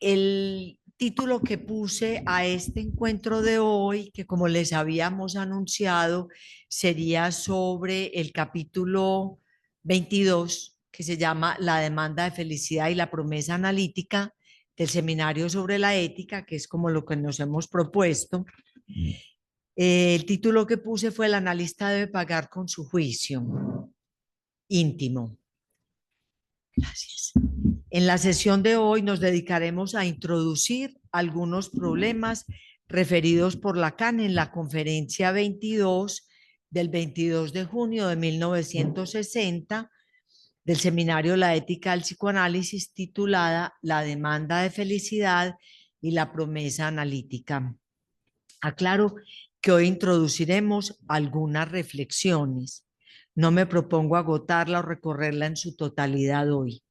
El título que puse a este encuentro de hoy, que como les habíamos anunciado, sería sobre el capítulo 22, que se llama La demanda de felicidad y la promesa analítica del seminario sobre la ética, que es como lo que nos hemos propuesto. El título que puse fue El analista debe pagar con su juicio íntimo. Gracias. En la sesión de hoy nos dedicaremos a introducir algunos problemas referidos por Lacan en la conferencia 22 del 22 de junio de 1960 del seminario La ética del psicoanálisis, titulada La demanda de felicidad y la promesa analítica. Aclaro que hoy introduciremos algunas reflexiones. No me propongo agotarla o recorrerla en su totalidad hoy.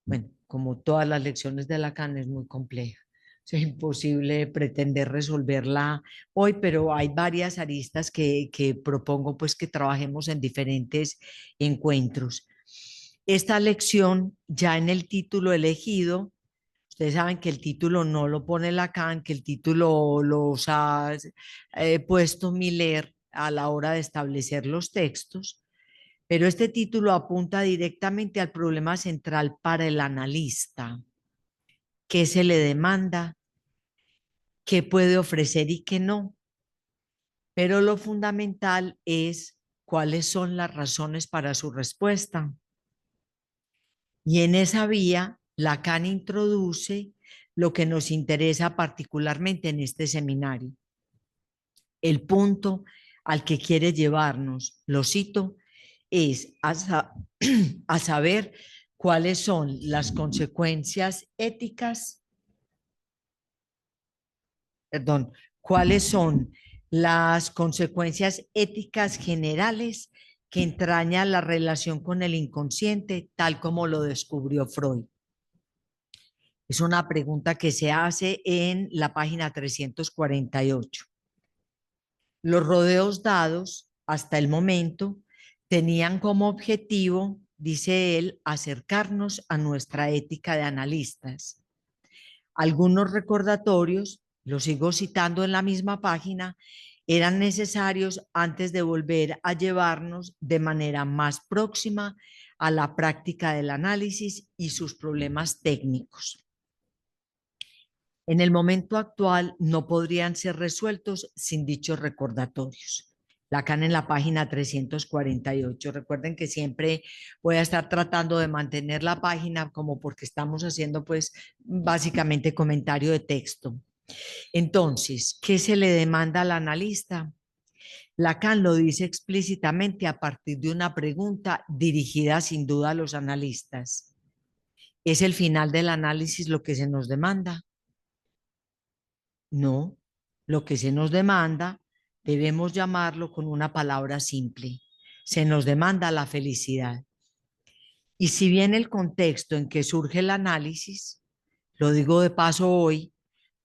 Bueno, como todas las lecciones de Lacan, es muy compleja. Es imposible pretender resolverla hoy, pero hay varias aristas que propongo pues que trabajemos en diferentes encuentros. Esta lección, ya en el título elegido, ustedes saben que el título no lo pone Lacan, que el título los ha puesto Miller a la hora de establecer los textos, pero este título apunta directamente al problema central para el analista. ¿Qué se le demanda? ¿Qué puede ofrecer y qué no? Pero lo fundamental es cuáles son las razones para su respuesta. Y en esa vía, Lacan introduce lo que nos interesa particularmente en este seminario. El punto al que quiere llevarnos, lo cito, es a saber cuáles son las consecuencias éticas, perdón, cuáles son las consecuencias éticas generales que entraña la relación con el inconsciente, tal como lo descubrió Freud. Es una pregunta que se hace en la página 348. Los rodeos dados hasta el momento tenían como objetivo, dice él, acercarnos a nuestra ética de analistas. Algunos recordatorios, los sigo citando en la misma página, eran necesarios antes de volver a llevarnos de manera más próxima a la práctica del análisis y sus problemas técnicos. En el momento actual no podrían ser resueltos sin dichos recordatorios. Lacan en la página 348. Recuerden que siempre voy a estar tratando de mantener la página como porque estamos haciendo pues básicamente comentario de texto. Entonces, ¿qué se le demanda al analista? Lacan lo dice explícitamente a partir de una pregunta dirigida sin duda a los analistas. ¿Es el final del análisis lo que se nos demanda? No, lo que se nos demanda debemos llamarlo con una palabra simple. Se nos demanda la felicidad. Y si bien el contexto en que surge el análisis, lo digo de paso hoy,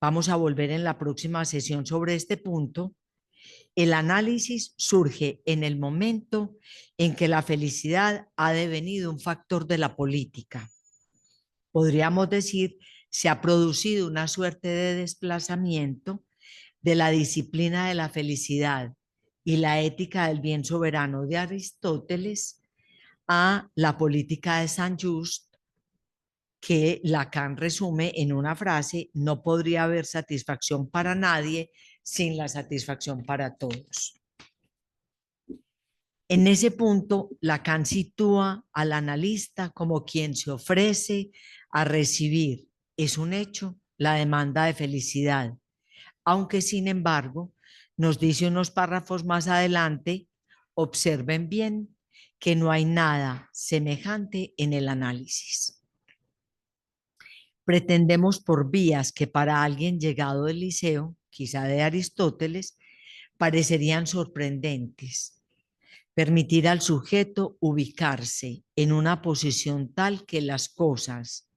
vamos a volver en la próxima sesión sobre este punto, el análisis surge en el momento en que la felicidad ha devenido un factor de la política. Podríamos decir, se ha producido una suerte de desplazamiento de la disciplina de la felicidad y la ética del bien soberano de Aristóteles a la política de Saint-Just, que Lacan resume en una frase: no podría haber satisfacción para nadie sin la satisfacción para todos. En ese punto, Lacan sitúa al analista como quien se ofrece a recibir, es un hecho, la demanda de felicidad, aunque sin embargo nos dice unos párrafos más adelante, observen bien que no hay nada semejante en el análisis. Pretendemos por vías que para alguien llegado del liceo, quizá de Aristóteles, parecerían sorprendentes, permitir al sujeto ubicarse en una posición tal que las cosas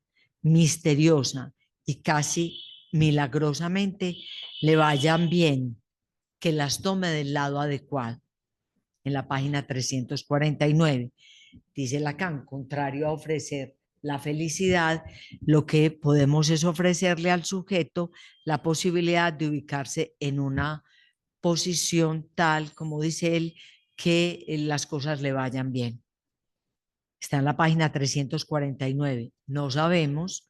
misteriosa y casi milagrosamente le vayan bien, que las tome del lado adecuado. En la página 349 dice Lacan, contrario a ofrecer la felicidad, lo que podemos es ofrecerle al sujeto la posibilidad de ubicarse en una posición tal, como dice él, que las cosas le vayan bien. Está en la página 349. No sabemos,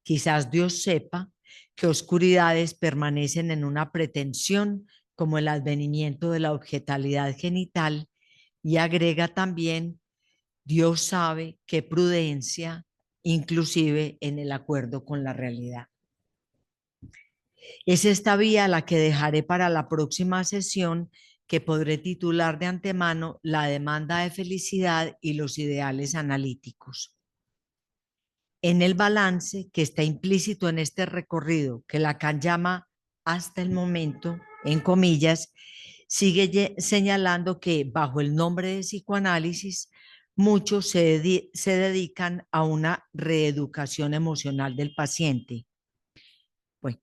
quizás Dios sepa, que oscuridades permanecen en una pretensión como el advenimiento de la objetalidad genital, y agrega también, Dios sabe qué prudencia, inclusive en el acuerdo con la realidad. Es esta vía la que dejaré para la próxima sesión, que podré titular de antemano La demanda de felicidad y los ideales analíticos. En el balance que está implícito en este recorrido, que Lacan llama hasta el momento, en comillas, sigue señalando que bajo el nombre de psicoanálisis, muchos se dedican a una reeducación emocional del paciente. Bueno,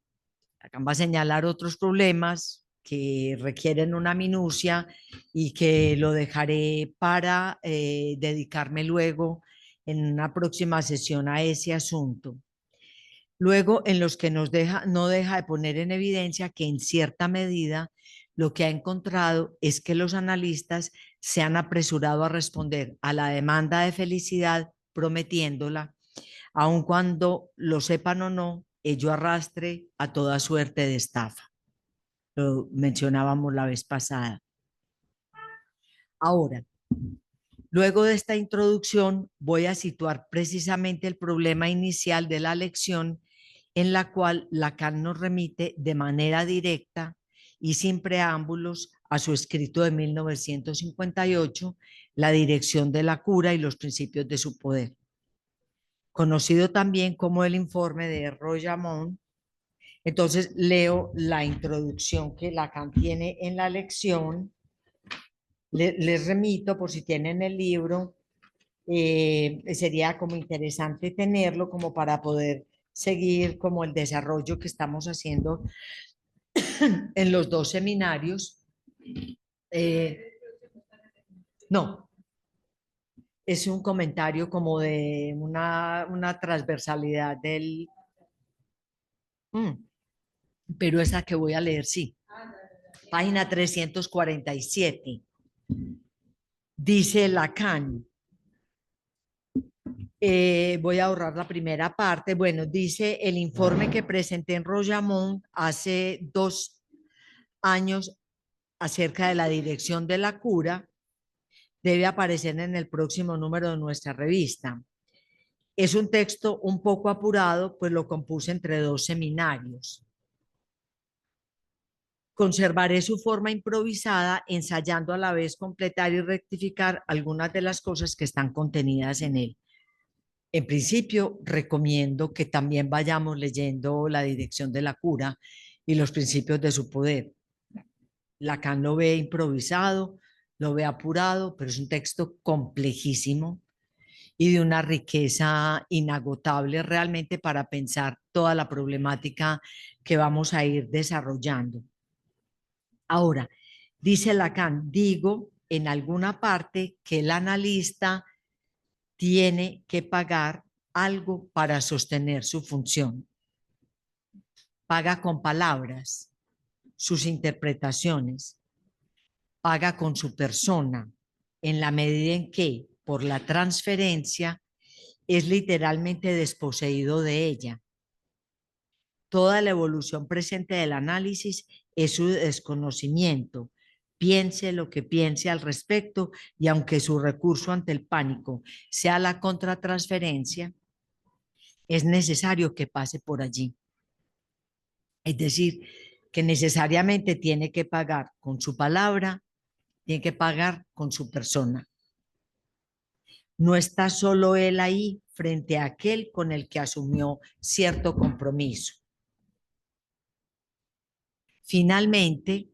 acá va a señalar otros problemas que requieren una minucia y que lo dejaré para dedicarme luego en una próxima sesión a ese asunto. Luego, en los que no deja de poner en evidencia que en cierta medida lo que ha encontrado es que los analistas se han apresurado a responder a la demanda de felicidad prometiéndola, aun cuando lo sepan o no, ello arrastre a toda suerte de estafa. Lo mencionábamos la vez pasada. Ahora, luego de esta introducción, voy a situar precisamente el problema inicial de la lección, en la cual Lacan nos remite de manera directa y sin preámbulos a su escrito de 1958, La dirección de la cura y los principios de su poder, conocido también como el informe de Royamont. Entonces leo la introducción que Lacan tiene en la lección. Les remito por si tienen el libro. Sería como interesante tenerlo como para poder seguir como el desarrollo que estamos haciendo en los dos seminarios. No, es un comentario como de una transversalidad del... pero esa que voy a leer, sí. Página 347. Dice Lacan, voy a ahorrar la primera parte. Bueno, dice el informe que presenté en Royamont hace 2 años acerca de la dirección de la cura, debe aparecer en el próximo número de nuestra revista. Es un texto un poco apurado, pues lo compuse entre 2 seminarios. Conservaré su forma improvisada, ensayando a la vez completar y rectificar algunas de las cosas que están contenidas en él. En principio, recomiendo que también vayamos leyendo La dirección de la cura y los principios de su poder. Lacan lo ve improvisado, lo ve apurado, pero es un texto complejísimo y de una riqueza inagotable realmente para pensar toda la problemática que vamos a ir desarrollando. Ahora, dice Lacan, digo en alguna parte que el analista tiene que pagar algo para sostener su función. Paga con palabras, sus interpretaciones, paga con su persona, en la medida en que, por la transferencia, es literalmente desposeído de ella. Toda la evolución presente del análisis es su desconocimiento. Piense lo que piense al respecto, y aunque su recurso ante el pánico sea la contratransferencia, es necesario que pase por allí. Es decir, que necesariamente tiene que pagar con su palabra, tiene que pagar con su persona. No está solo él ahí frente a aquel con el que asumió cierto compromiso. Finalmente,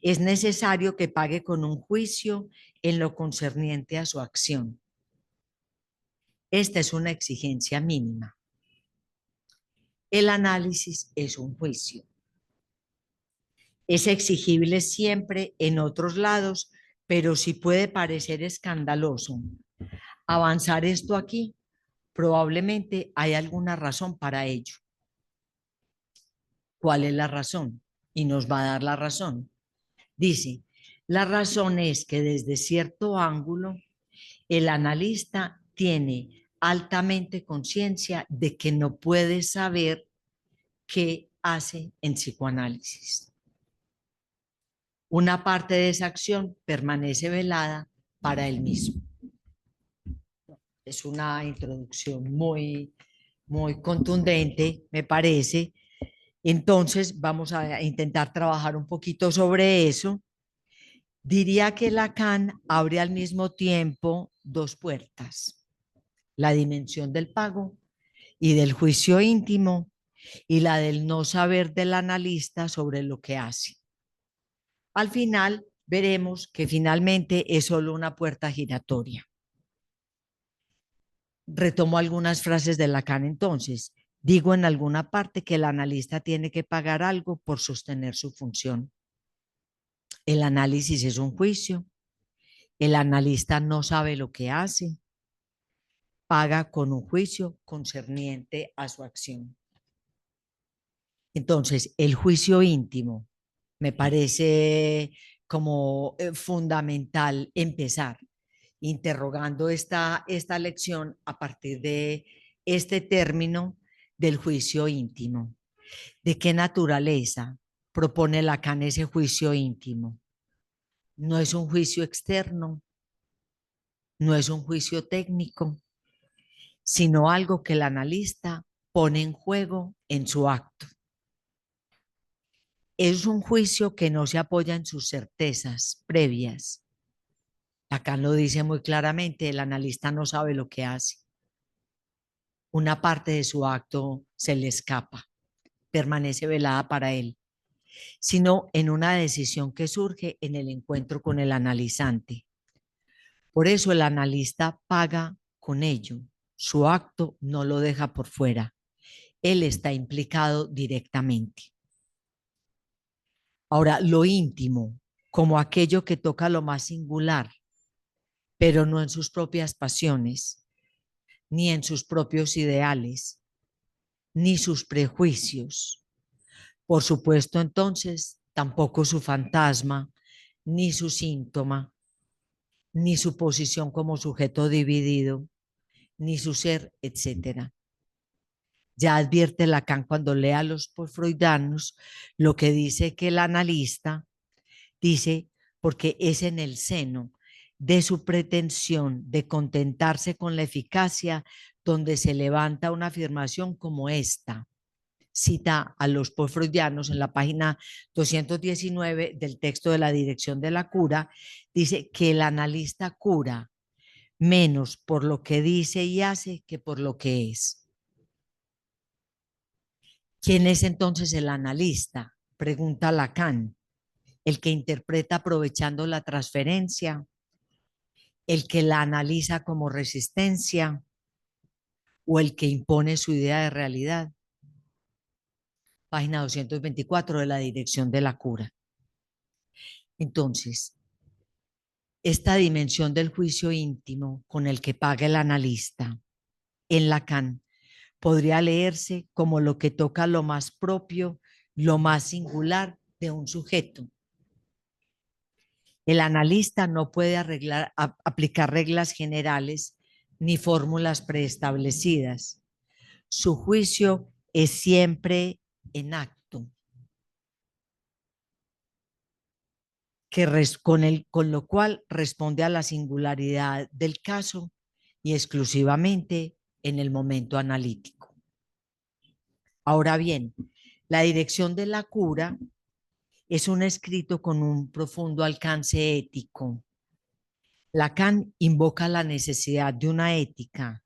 es necesario que pague con un juicio en lo concerniente a su acción. Esta es una exigencia mínima. El análisis es un juicio. Es exigible siempre en otros lados, pero sí puede parecer escandaloso avanzar esto aquí, Probablemente hay alguna razón para ello. ¿Cuál es la razón? Y nos va a dar la razón. Dice, la razón es que desde cierto ángulo el analista tiene altamente conciencia de que no puede saber qué hace en psicoanálisis. Una parte de esa acción permanece velada para él mismo. Es una introducción muy contundente, me parece. Entonces, vamos a intentar trabajar un poquito sobre eso. Diría que Lacan abre al mismo tiempo dos puertas: la dimensión del pago y del juicio íntimo, y la del no saber del analista sobre lo que hace. Al final, veremos que finalmente es solo una puerta giratoria. Retomo algunas frases de Lacan entonces. Digo en alguna parte que el analista tiene que pagar algo por sostener su función. El análisis es un juicio. El analista no sabe lo que hace. Paga con un juicio concerniente a su acción. Entonces, el juicio íntimo me parece como fundamental empezar interrogando esta lección a partir de este término del juicio íntimo. ¿De qué naturaleza propone Lacan ese juicio íntimo? No es un juicio externo, no es un juicio técnico, sino algo que el analista pone en juego en su acto. Es un juicio que no se apoya en sus certezas previas. Lacan lo dice muy claramente, el analista no sabe lo que hace. Una parte de su acto se le escapa, permanece velada para él, sino en una decisión que surge en el encuentro con el analizante. Por eso el analista paga con ello. Su acto no lo deja por fuera. Él está implicado directamente. Ahora, lo íntimo, como aquello que toca lo más singular, pero no en sus propias pasiones, ni en sus propios ideales, ni sus prejuicios. Por supuesto, entonces, tampoco su fantasma, ni su síntoma, ni su posición como sujeto dividido, ni su ser, etcétera. Ya advierte Lacan cuando lea a los freudianos lo que dice que el analista dice porque es en el seno de su pretensión de contentarse con la eficacia donde se levanta una afirmación como esta. Cita a los postfreudianos en la página 219 del texto de la Dirección de la Cura, dice que el analista cura menos por lo que dice y hace que por lo que es. ¿Quién es entonces el analista? Pregunta Lacan. El que interpreta aprovechando la transferencia, el que la analiza como resistencia o el que impone su idea de realidad. Página 224 de la Dirección de la Cura. Entonces, esta dimensión del juicio íntimo con el que paga el analista en Lacan podría leerse como lo que toca lo más propio, lo más singular de un sujeto. El analista no puede aplicar reglas generales ni fórmulas preestablecidas. Su juicio es siempre en acto, con lo cual responde a la singularidad del caso y exclusivamente en el momento analítico. Ahora bien, la Dirección de la Cura es un escrito con un profundo alcance ético. Lacan invoca la necesidad de una ética.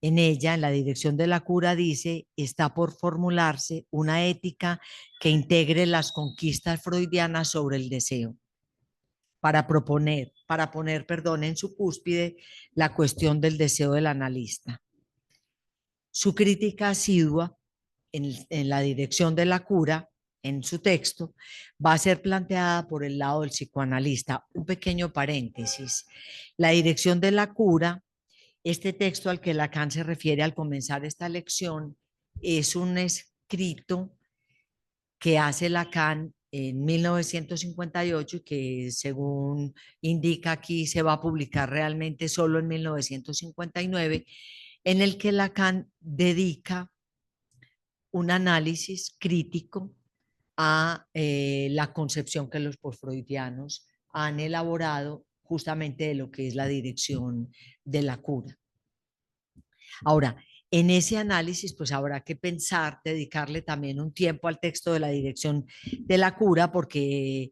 En ella, en la Dirección de la Cura, dice, está por formularse una ética que integre las conquistas freudianas sobre el deseo, para poner, en su cúspide la cuestión del deseo del analista. Su crítica asidua en la Dirección de la Cura, en su texto, va a ser planteada por el lado del psicoanalista. Un pequeño paréntesis. La Dirección de la Cura Este texto al que Lacan se refiere al comenzar esta lección es un escrito que hace Lacan en 1958 y que, según indica aquí, se va a publicar realmente solo en 1959, en el que Lacan dedica un análisis crítico a la concepción que los postfreudianos han elaborado justamente de lo que es la dirección de la cura. Ahora, en ese análisis, pues habrá que pensar, dedicarle también un tiempo al texto de la dirección de la cura, porque,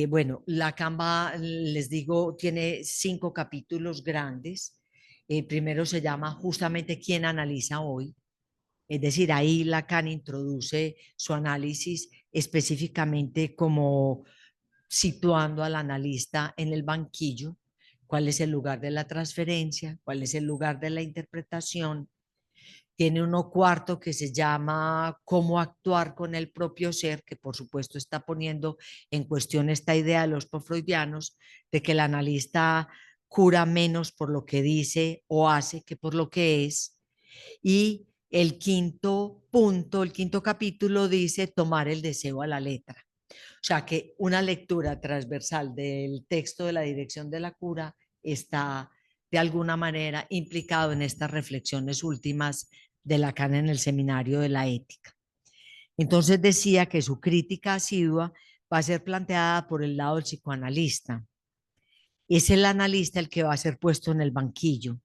bueno, Lacan va, les digo, tiene 5 capítulos grandes. El primero se llama justamente ¿Quién analiza hoy? Es decir, ahí Lacan introduce su análisis específicamente como situando al analista en el banquillo, cuál es el lugar de la transferencia, cuál es el lugar de la interpretación. Tiene uno cuarto que se llama cómo actuar con el propio ser, que por supuesto está poniendo en cuestión esta idea de los postfreudianos de que el analista cura menos por lo que dice o hace que por lo que es. Y el quinto punto, el quinto capítulo dice tomar el deseo a la letra. O sea que una lectura transversal del texto de la dirección de la cura está de alguna manera implicado en estas reflexiones últimas de Lacan en el Seminario de la Ética. Entonces decía que su crítica asidua va a ser planteada por el lado del psicoanalista. Es el analista el que va a ser puesto en el banquillo.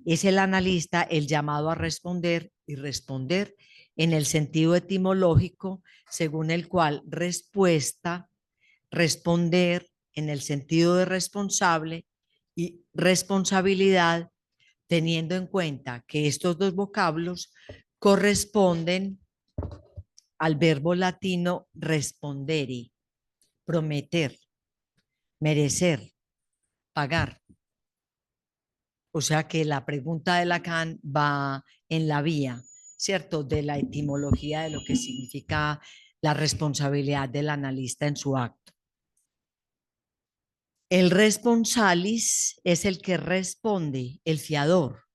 Es el analista el llamado a responder y responder en el sentido etimológico según el cual respuesta, responder en el sentido de responsable y responsabilidad, teniendo en cuenta que estos dos vocablos corresponden al verbo latino respondere, prometer, merecer, pagar. O sea que la pregunta de Lacan va en la vía, ¿cierto?, de la etimología de lo que significa la responsabilidad del analista en su acto. El responsalis es el que responde, el fiador.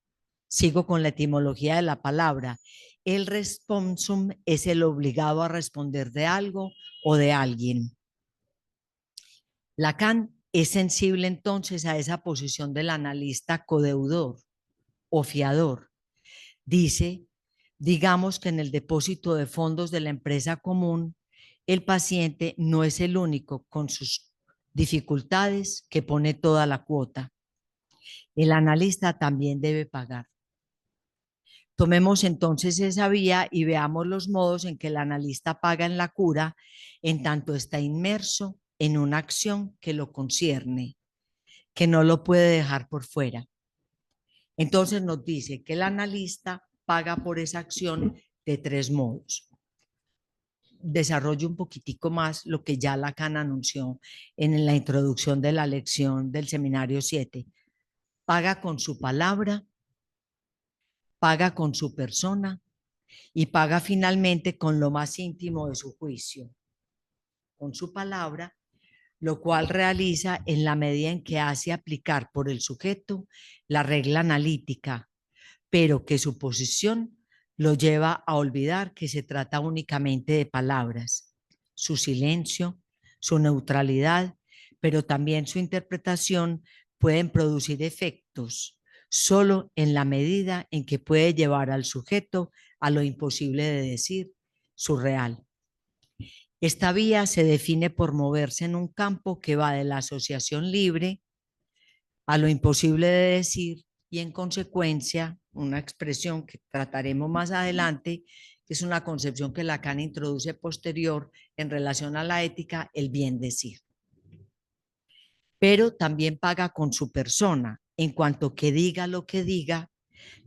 Sigo con la etimología de la palabra. El responsum es el obligado a responder de algo o de alguien. Lacan es sensible entonces a esa posición del analista codeudor o fiador. Dice, digamos que en el depósito de fondos de la empresa común, el paciente no es el único con sus dificultades que pone toda la cuota. El analista también debe pagar. Tomemos entonces esa vía y veamos los modos en que el analista paga en la cura en tanto está inmerso en una acción que lo concierne, que no lo puede dejar por fuera. Entonces nos dice que el analista paga por esa acción de 3 modos. Desarrollo un poquitico más lo que ya Lacan anunció en la introducción de la lección del seminario 7. Paga con su palabra, paga con su persona y paga finalmente con lo más íntimo de su juicio, con su palabra, lo cual realiza en la medida en que hace aplicar por el sujeto la regla analítica, pero que su posición lo lleva a olvidar que se trata únicamente de palabras, su silencio, su neutralidad, pero también su interpretación pueden producir efectos solo en la medida en que puede llevar al sujeto a lo imposible de decir, su real. Esta vía se define por moverse en un campo que va de la asociación libre a lo imposible de decir y en consecuencia una expresión que trataremos más adelante, que es una concepción que Lacan introduce posterior en relación a la ética, el bien decir. Pero también paga con su persona, en cuanto que diga lo que diga,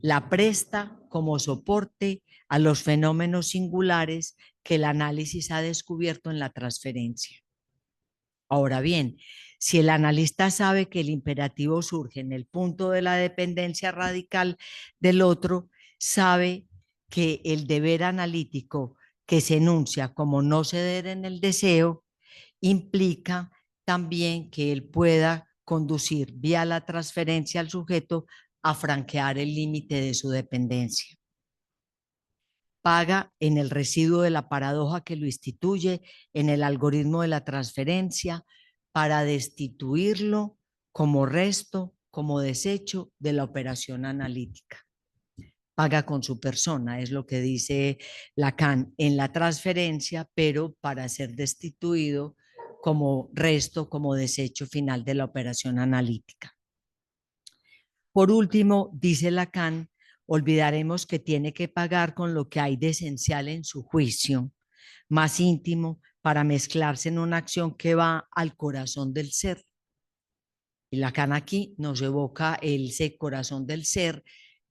la presta como soporte a los fenómenos singulares que el análisis ha descubierto en la transferencia. Ahora bien, si el analista sabe que el imperativo surge en el punto de la dependencia radical del otro, sabe que el deber analítico que se enuncia como no ceder en el deseo implica también que él pueda conducir vía la transferencia al sujeto a franquear el límite de su dependencia. Paga en el residuo de la paradoja que lo instituye, en el algoritmo de la transferencia, para destituirlo como resto, como desecho de la operación analítica. Paga con su persona, es lo que dice Lacan, en la transferencia, pero para ser destituido como resto, como desecho final de la operación analítica. Por último, dice Lacan, olvidaremos que tiene que pagar con lo que hay de esencial en su juicio, más íntimo, para mezclarse en una acción que va al corazón del ser. Y Lacan aquí nos evoca ese corazón del ser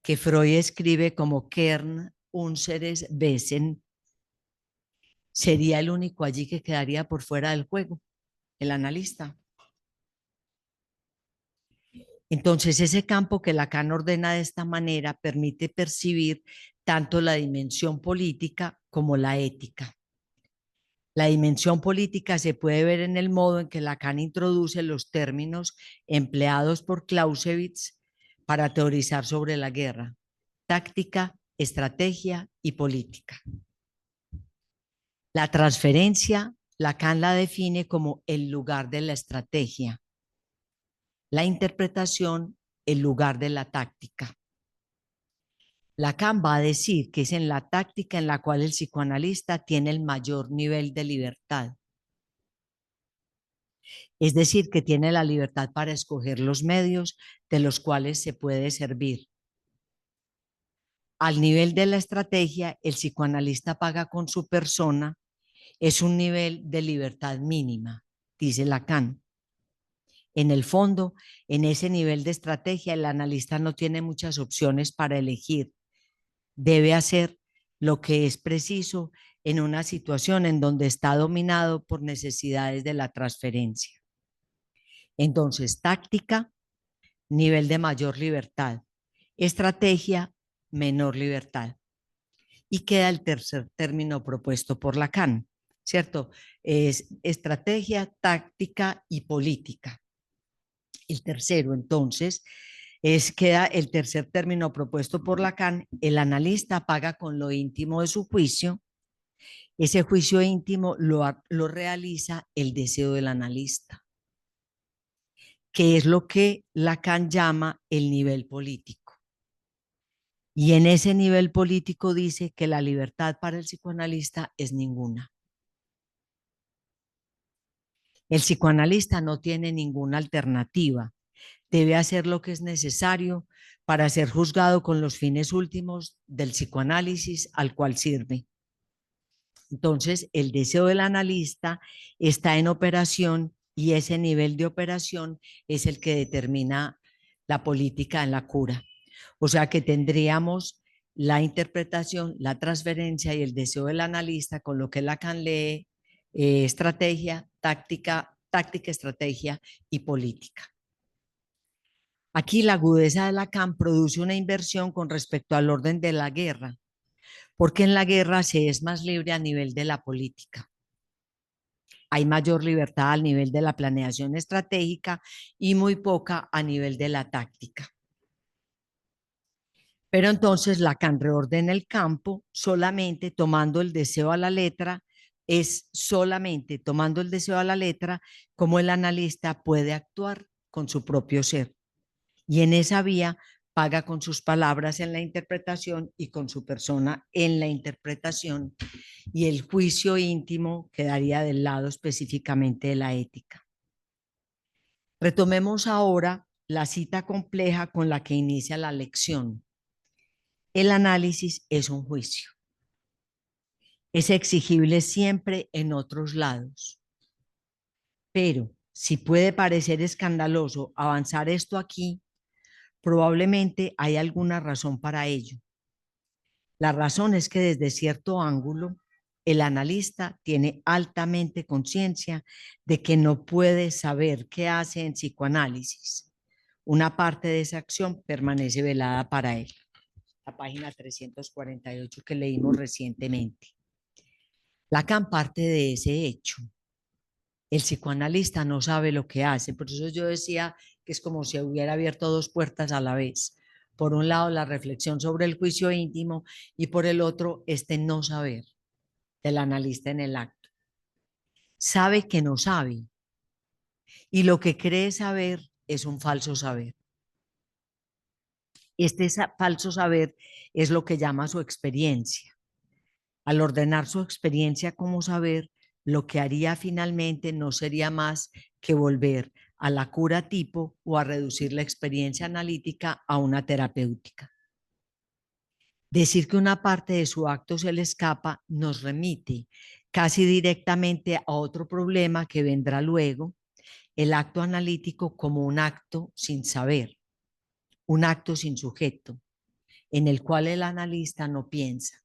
que Freud escribe como Kern unseres Wesen. Sería el único allí que quedaría por fuera del juego, el analista. Entonces, ese campo que Lacan ordena de esta manera permite percibir tanto la dimensión política como la ética. La dimensión política se puede ver en el modo en que Lacan introduce los términos empleados por Clausewitz para teorizar sobre la guerra: táctica, estrategia y política. La transferencia, Lacan la define como el lugar de la estrategia. La interpretación, el lugar de la táctica. Lacan va a decir que es en la táctica en la cual el psicoanalista tiene el mayor nivel de libertad. Es decir, que tiene la libertad para escoger los medios de los cuales se puede servir. Al nivel de la estrategia, el psicoanalista paga con su persona, es un nivel de libertad mínima, dice Lacan. En el fondo, en ese nivel de estrategia, el analista no tiene muchas opciones para elegir. Debe hacer lo que es preciso en una situación en donde está dominado por necesidades de la transferencia. Entonces, táctica, nivel de mayor libertad. Estrategia, menor libertad. Y queda el tercer término propuesto por Lacan, ¿cierto? Es estrategia, táctica y política. El tercero, entonces, queda el tercer término propuesto por Lacan: el analista paga con lo íntimo de su juicio. Ese juicio íntimo lo realiza el deseo del analista, que es lo que Lacan llama el nivel político. Y en ese nivel político dice que la libertad para el psicoanalista es ninguna. El psicoanalista no tiene ninguna alternativa. Debe hacer lo que es necesario para ser juzgado con los fines últimos del psicoanálisis al cual sirve. Entonces, el deseo del analista está en operación y ese nivel de operación es el que determina la política en la cura. O sea que tendríamos la interpretación, la transferencia y el deseo del analista, con lo que Lacan lee estrategia, táctica, estrategia y política. Aquí la agudeza de Lacan produce una inversión con respecto al orden de la guerra, porque en la guerra se es más libre a nivel de la política. Hay mayor libertad al nivel de la planeación estratégica y muy poca a nivel de la táctica. Pero entonces Lacan reordena el campo solamente tomando el deseo a la letra, es solamente tomando el deseo a la letra como el analista puede actuar con su propio ser. Y en esa vía paga con sus palabras en la interpretación y con su persona en la interpretación, y el juicio íntimo quedaría del lado específicamente de la ética. Retomemos ahora la cita compleja con la que inicia la lección. El análisis es un juicio. Es exigible siempre en otros lados. Pero si puede parecer escandaloso avanzar esto aquí, probablemente hay alguna razón para ello. La razón es que desde cierto ángulo, el analista tiene altamente conciencia de que no puede saber qué hace en psicoanálisis. Una parte de esa acción permanece velada para él. La página 348 que leímos recientemente. Lacan parte de ese hecho. El psicoanalista no sabe lo que hace. Por eso yo decía que es como si hubiera abierto dos puertas a la vez. Por un lado, la reflexión sobre el juicio íntimo y por el otro, este no saber del analista en el acto. Sabe que no sabe y lo que cree saber es un falso saber. Este falso saber es lo que llama su experiencia. Al ordenar su experiencia como saber, lo que haría finalmente no sería más que volver a la cura tipo o a reducir la experiencia analítica a una terapéutica. Decir que una parte de su acto se le escapa nos remite casi directamente a otro problema que vendrá luego, el acto analítico como un acto sin saber, un acto sin sujeto, en el cual el analista no piensa.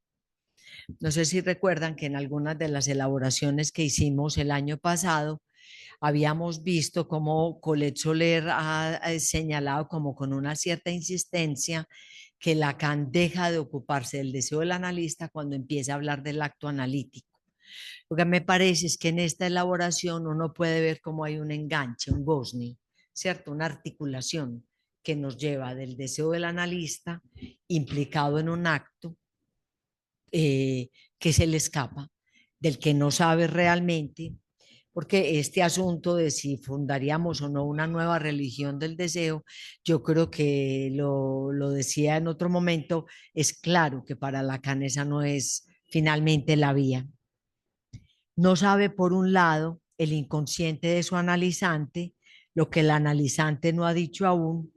No sé si recuerdan que en algunas de las elaboraciones que hicimos el año pasado, habíamos visto cómo Colette Soler ha señalado como con una cierta insistencia que Lacan deja de ocuparse del deseo del analista cuando empieza a hablar del acto analítico. Lo que me parece es que en esta elaboración uno puede ver cómo hay un enganche, un gozne, ¿cierto? Una articulación que nos lleva del deseo del analista implicado en un acto que se le escapa, del que no sabe realmente, porque este asunto de si fundaríamos o no una nueva religión del deseo, yo creo que lo decía en otro momento, es claro que para Lacan esa no es finalmente la vía. No sabe, por un lado, el inconsciente de su analizante, lo que el analizante no ha dicho aún,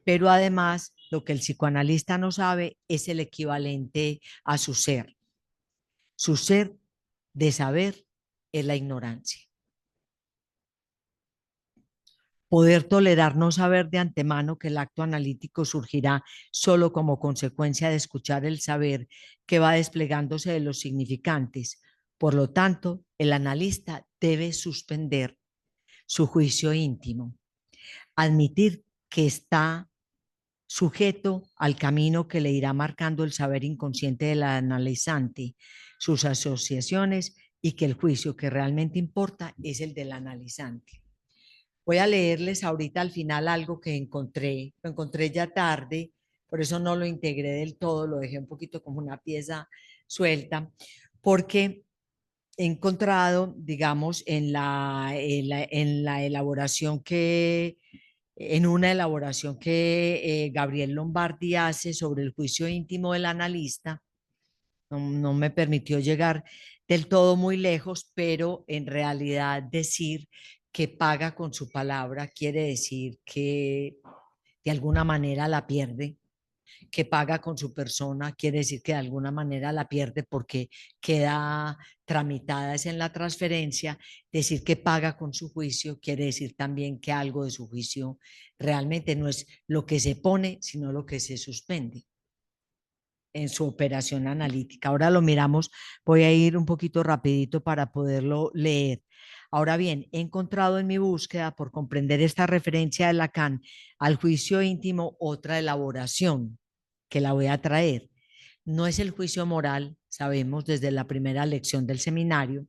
pero además lo que el psicoanalista no sabe es el equivalente a su ser. Su ser de saber es la ignorancia. Poder tolerar no saber de antemano que el acto analítico surgirá solo como consecuencia de escuchar el saber que va desplegándose de los significantes. Por lo tanto, el analista debe suspender su juicio íntimo, admitir que está sujeto al camino que le irá marcando el saber inconsciente del analizante, sus asociaciones y que el juicio que realmente importa es el del analizante. Voy a leerles ahorita al final algo que encontré, lo encontré ya tarde, por eso no lo integré del todo, lo dejé un poquito como una pieza suelta, porque he encontrado, digamos, en la elaboración que, en una elaboración que Gabriel Lombardi hace sobre el juicio íntimo del analista, no me permitió llegar del todo muy lejos, pero en realidad decir que paga con su palabra quiere decir que de alguna manera la pierde, que paga con su persona quiere decir que de alguna manera la pierde porque queda tramitada es en la transferencia, decir que paga con su juicio quiere decir también que algo de su juicio realmente no es lo que se pone, sino lo que se suspende en su operación analítica. Ahora lo miramos, voy a ir un poquito rapidito para poderlo leer. Ahora bien, he encontrado en mi búsqueda, por comprender esta referencia de Lacan al juicio íntimo, otra elaboración que la voy a traer. No es el juicio moral, sabemos desde la primera lección del seminario,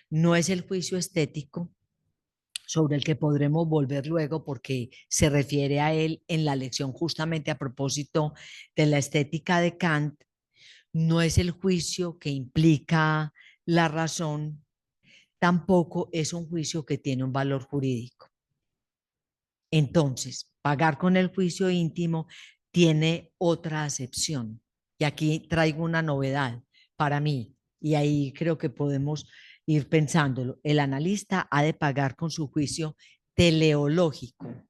no es el juicio estético, sobre el que podremos volver luego porque se refiere a él en la lección justamente a propósito de la estética de Kant, no es el juicio que implica la razón, tampoco es un juicio que tiene un valor jurídico. Entonces, pagar con el juicio íntimo tiene otra acepción. Y aquí traigo una novedad para mí, y ahí creo que podemos ir pensándolo. El analista ha de pagar con su juicio teleológico,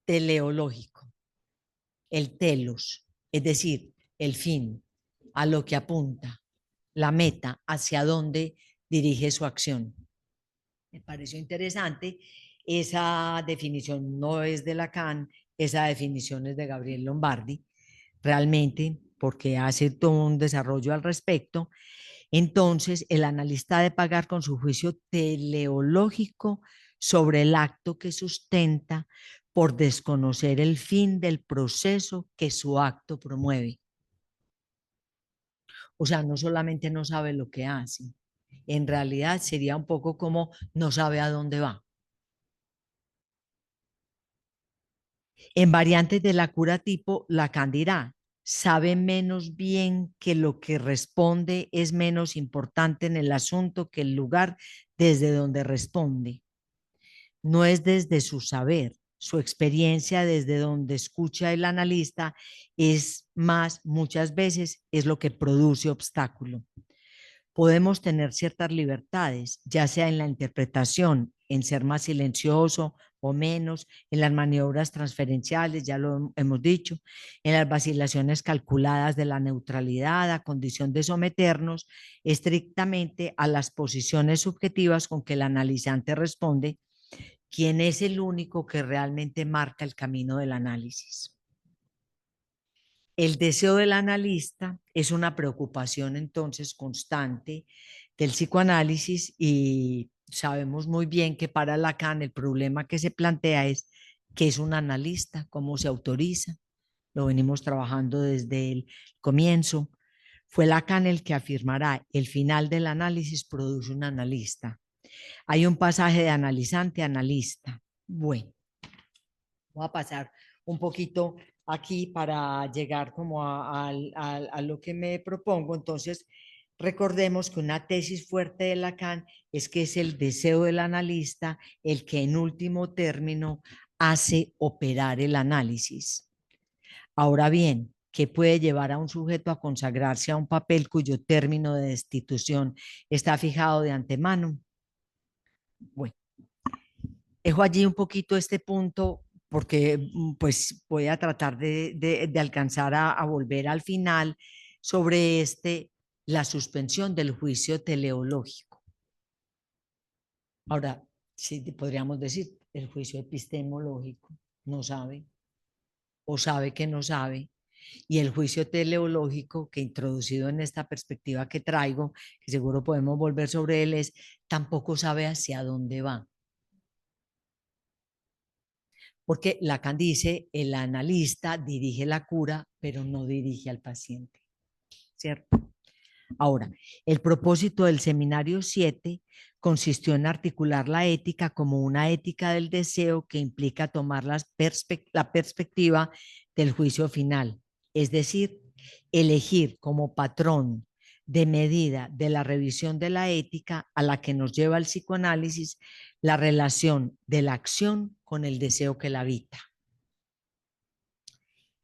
teleológico, el telos, es decir, el fin, a lo que apunta, la meta, hacia dónde dirige su acción. Me pareció interesante. Esa definición no es de Lacan, esa definición es de Gabriel Lombardi, realmente, porque hace todo un desarrollo al respecto. Entonces, el analista ha de pagar con su juicio teleológico sobre el acto que sustenta por desconocer el fin del proceso que su acto promueve. O sea, no solamente no sabe lo que hace, en realidad sería un poco como no sabe a dónde va. En variantes de la cura tipo, Lacan dirá, sabe menos bien que lo que responde es menos importante en el asunto que el lugar desde donde responde. No es desde su saber, su experiencia desde donde escucha el analista es más, muchas veces, es lo que produce obstáculo. Podemos tener ciertas libertades, ya sea en la interpretación, en ser más silencioso o menos, en las maniobras transferenciales, ya lo hemos dicho, en las vacilaciones calculadas de la neutralidad, a condición de someternos estrictamente a las posiciones subjetivas con que el analizante responde, quien es el único que realmente marca el camino del análisis. El deseo del analista es una preocupación entonces constante del psicoanálisis y sabemos muy bien que para Lacan el problema que se plantea es qué es un analista, cómo se autoriza. Lo venimos trabajando desde el comienzo. Fue Lacan el que afirmará el final del análisis produce un analista. Hay un pasaje de analizante a analista. Bueno, voy a pasar un poquito aquí para llegar como a lo que me propongo. Entonces, recordemos que una tesis fuerte de Lacan es que es el deseo del analista el que en último término hace operar el análisis. Ahora bien, ¿qué puede llevar a un sujeto a consagrarse a un papel cuyo término de destitución está fijado de antemano? Bueno, dejo allí un poquito este punto porque pues voy a tratar de alcanzar a volver al final sobre la suspensión del juicio teleológico. Ahora, sí podríamos decir, el juicio epistemológico no sabe o sabe que no sabe, y el juicio teleológico que introducido en esta perspectiva que traigo, que seguro podemos volver sobre él, es tampoco sabe hacia dónde va. Porque Lacan dice, el analista dirige la cura, pero no dirige al paciente, ¿cierto? Ahora, el propósito del seminario 7 consistió en articular la ética como una ética del deseo que implica tomar la perspectiva del juicio final, es decir, elegir como patrón de medida de la revisión de la ética a la que nos lleva el psicoanálisis la relación de la acción con el deseo que la habita.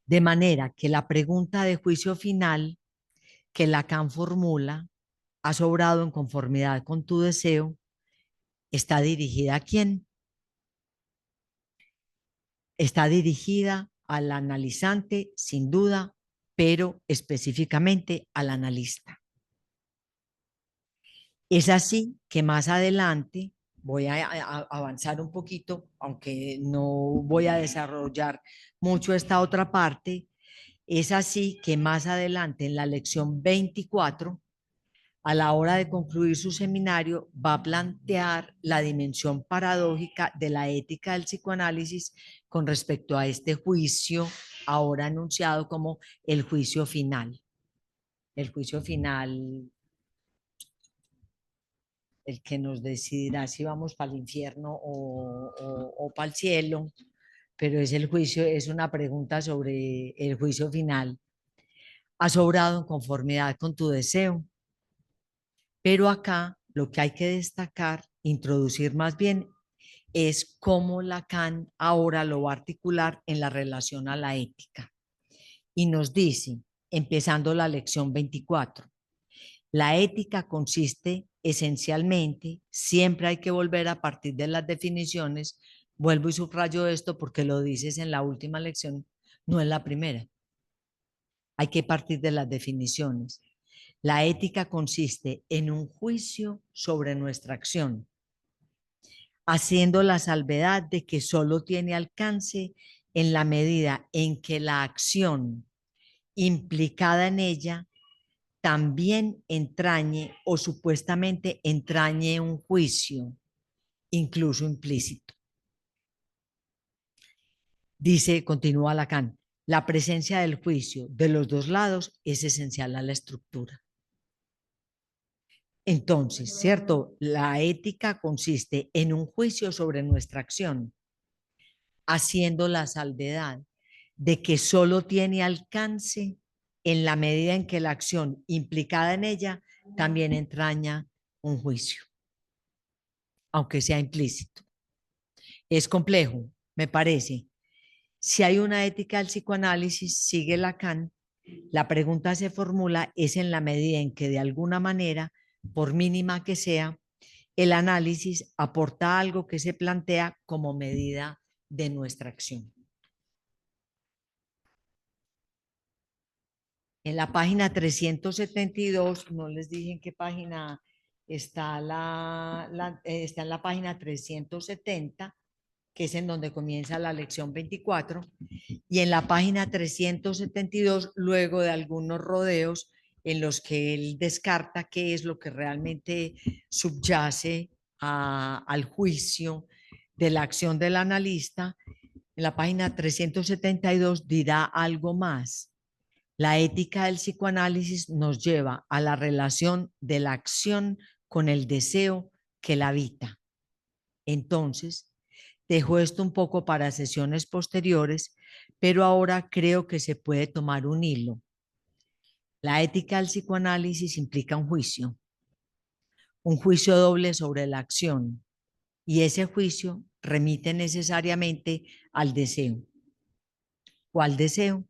De manera que la pregunta de juicio final que Lacan formula, ¿has obrado en conformidad con tu deseo?, está dirigida ¿a quién? Está dirigida al analizante, sin duda, pero específicamente al analista. Es así que más adelante voy a avanzar un poquito, aunque no voy a desarrollar mucho esta otra parte. Es así que más adelante en la lección 24, a la hora de concluir su seminario, va a plantear la dimensión paradójica de la ética del psicoanálisis con respecto a este juicio ahora anunciado como el juicio final. El juicio final, el que nos decidirá si vamos para el infierno o para el cielo, pero es el juicio, es una pregunta sobre el juicio final. ¿Has obrado en conformidad con tu deseo? Pero acá lo que hay que destacar, introducir más bien, es cómo Lacan ahora lo va a articular en la relación a la ética. Y nos dice, empezando la lección 24, la ética consiste esencialmente, siempre hay que volver a partir de las definiciones, vuelvo y subrayo esto porque lo dices en la última lección, no en la primera. Hay que partir de las definiciones. La ética consiste en un juicio sobre nuestra acción, haciendo la salvedad de que solo tiene alcance en la medida en que la acción implicada en ella también entrañe o supuestamente entrañe un juicio, incluso implícito. Dice, continúa Lacan, la presencia del juicio de los dos lados es esencial a la estructura. Entonces, ¿cierto? La ética consiste en un juicio sobre nuestra acción, haciendo la salvedad de que solo tiene alcance en la medida en que la acción implicada en ella también entraña un juicio, aunque sea implícito. Es complejo, me parece. Si hay una ética del psicoanálisis, sigue Lacan, la pregunta se formula es en la medida en que de alguna manera, por mínima que sea, el análisis aporta algo que se plantea como medida de nuestra acción. En la página 372, no les dije en qué página está está en la página 370, que es en donde comienza la lección 24, y en la página 372, luego de algunos rodeos en los que él descarta qué es lo que realmente subyace al juicio de la acción del analista, en la página 372 dirá algo más. La ética del psicoanálisis nos lleva a la relación de la acción con el deseo que la habita. Entonces, dejo esto un poco para sesiones posteriores, pero ahora creo que se puede tomar un hilo. La ética del psicoanálisis implica un juicio doble sobre la acción, y ese juicio remite necesariamente al deseo. ¿Cuál deseo?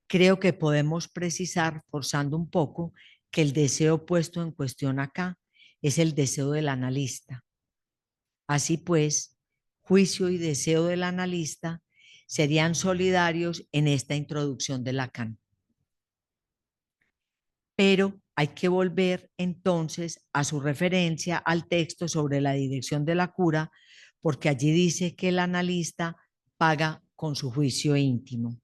Creo que podemos precisar, forzando un poco, que el deseo puesto en cuestión acá es el deseo del analista. Así pues, juicio y deseo del analista serían solidarios en esta introducción de Lacan. Pero hay que volver entonces a su referencia al texto sobre la dirección de la cura, porque allí dice que el analista paga con su juicio íntimo.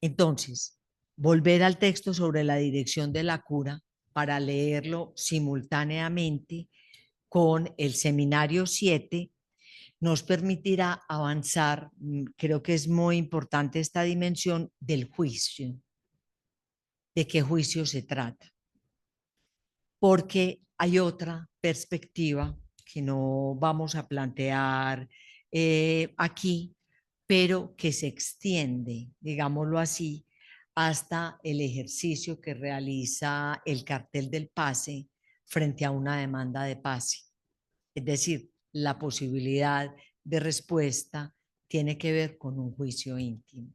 Entonces, volver al texto sobre la dirección de la cura para leerlo simultáneamente con el seminario 7 nos permitirá avanzar. Creo que es muy importante esta dimensión del juicio, de qué juicio se trata, porque hay otra perspectiva que no vamos a plantear aquí, pero que se extiende, digámoslo así, hasta el ejercicio que realiza el cartel del pase frente a una demanda de pase. Es decir, la posibilidad de respuesta tiene que ver con un juicio íntimo.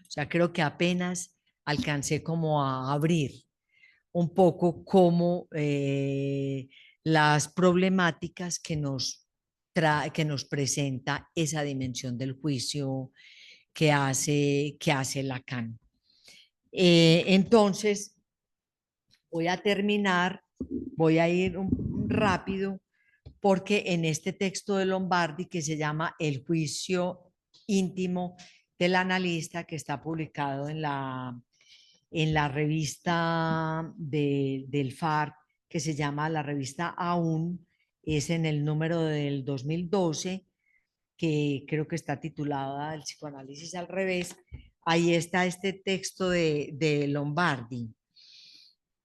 O sea, creo que apenas alcancé como a abrir un poco como las problemáticas que nos presenta esa dimensión del juicio que hace Lacan. Entonces, voy a terminar, voy a ir rápido, porque en este texto de Lombardi que se llama El juicio íntimo del analista, que está publicado en la revista del FAR, que se llama la revista Aún, es en el número del 2012, que creo que está titulada El psicoanálisis al revés. Ahí está este texto de Lombardi.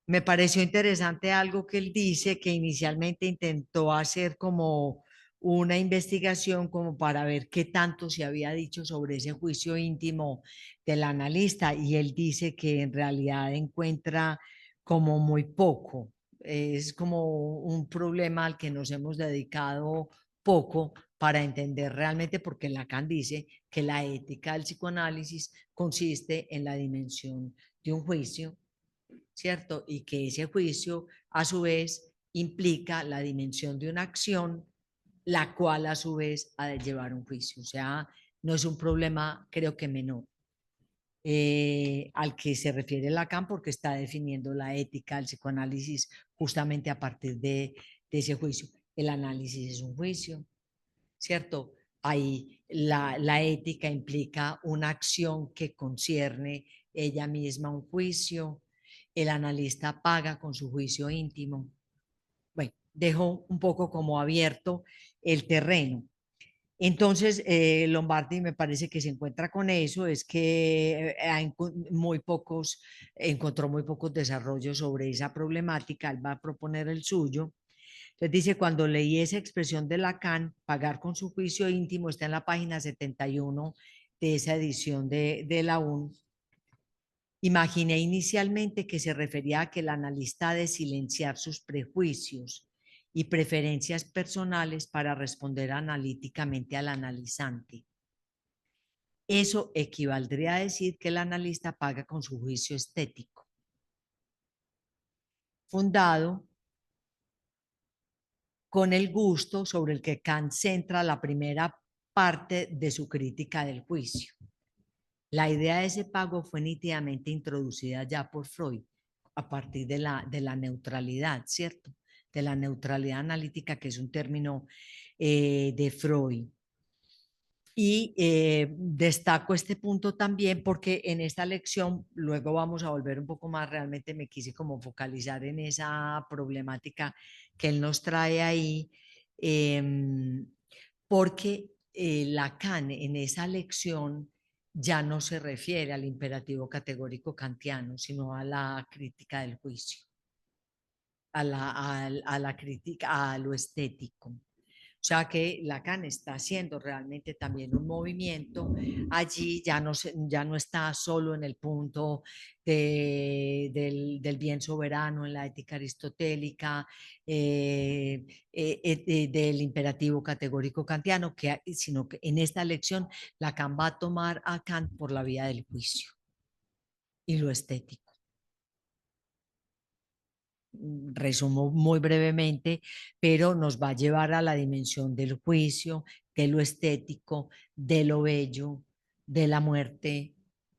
Me pareció interesante algo que él dice, que inicialmente intentó hacer como una investigación como para ver qué tanto se había dicho sobre ese juicio íntimo del analista, y él dice que en realidad encuentra como muy poco. Es como un problema al que nos hemos dedicado poco para entender realmente, porque Lacan dice que la ética del psicoanálisis consiste en la dimensión de un juicio, ¿cierto? Y que ese juicio, a su vez, implica la dimensión de una acción, la cual, a su vez, ha de llevar un juicio. O sea, no es un problema, creo que menor, al que se refiere Lacan, porque está definiendo la ética del psicoanálisis justamente a partir de ese juicio. El análisis es un juicio, ¿cierto? Ahí la ética implica una acción que concierne ella misma un juicio. El analista paga con su juicio íntimo. Bueno, dejo un poco como abierto el terreno. Entonces, Lombardi me parece que se encuentra con eso, es que encontró muy pocos desarrollos sobre esa problemática, él va a proponer el suyo. Entonces dice, cuando leí esa expresión de Lacan, pagar con su juicio íntimo, está en la página 71 de esa edición de la UN. Imaginé inicialmente que se refería a que el analista ha de silenciar sus prejuicios y preferencias personales para responder analíticamente al analizante. Eso equivaldría a decir que el analista paga con su juicio estético, fundado con el gusto sobre el que Kant centra la primera parte de su crítica del juicio. La idea de ese pago fue nítidamente introducida ya por Freud a partir de la neutralidad, ¿cierto? De la neutralidad analítica, que es un término de Freud. Y destaco este punto también porque en esta lección, luego vamos a volver un poco más, realmente me quise como focalizar en esa problemática que él nos trae ahí, porque Lacan en esa lección ya no se refiere al imperativo categórico kantiano, sino a la crítica del juicio, a la crítica a lo estético. O sea que Lacan está haciendo realmente también un movimiento allí, ya no está solo en el punto del bien soberano, en la ética aristotélica, del imperativo categórico kantiano, sino que en esta lección Lacan va a tomar a Kant por la vía del juicio y lo estético. Resumo muy brevemente, pero nos va a llevar a la dimensión del juicio, de lo estético, de lo bello, de la muerte,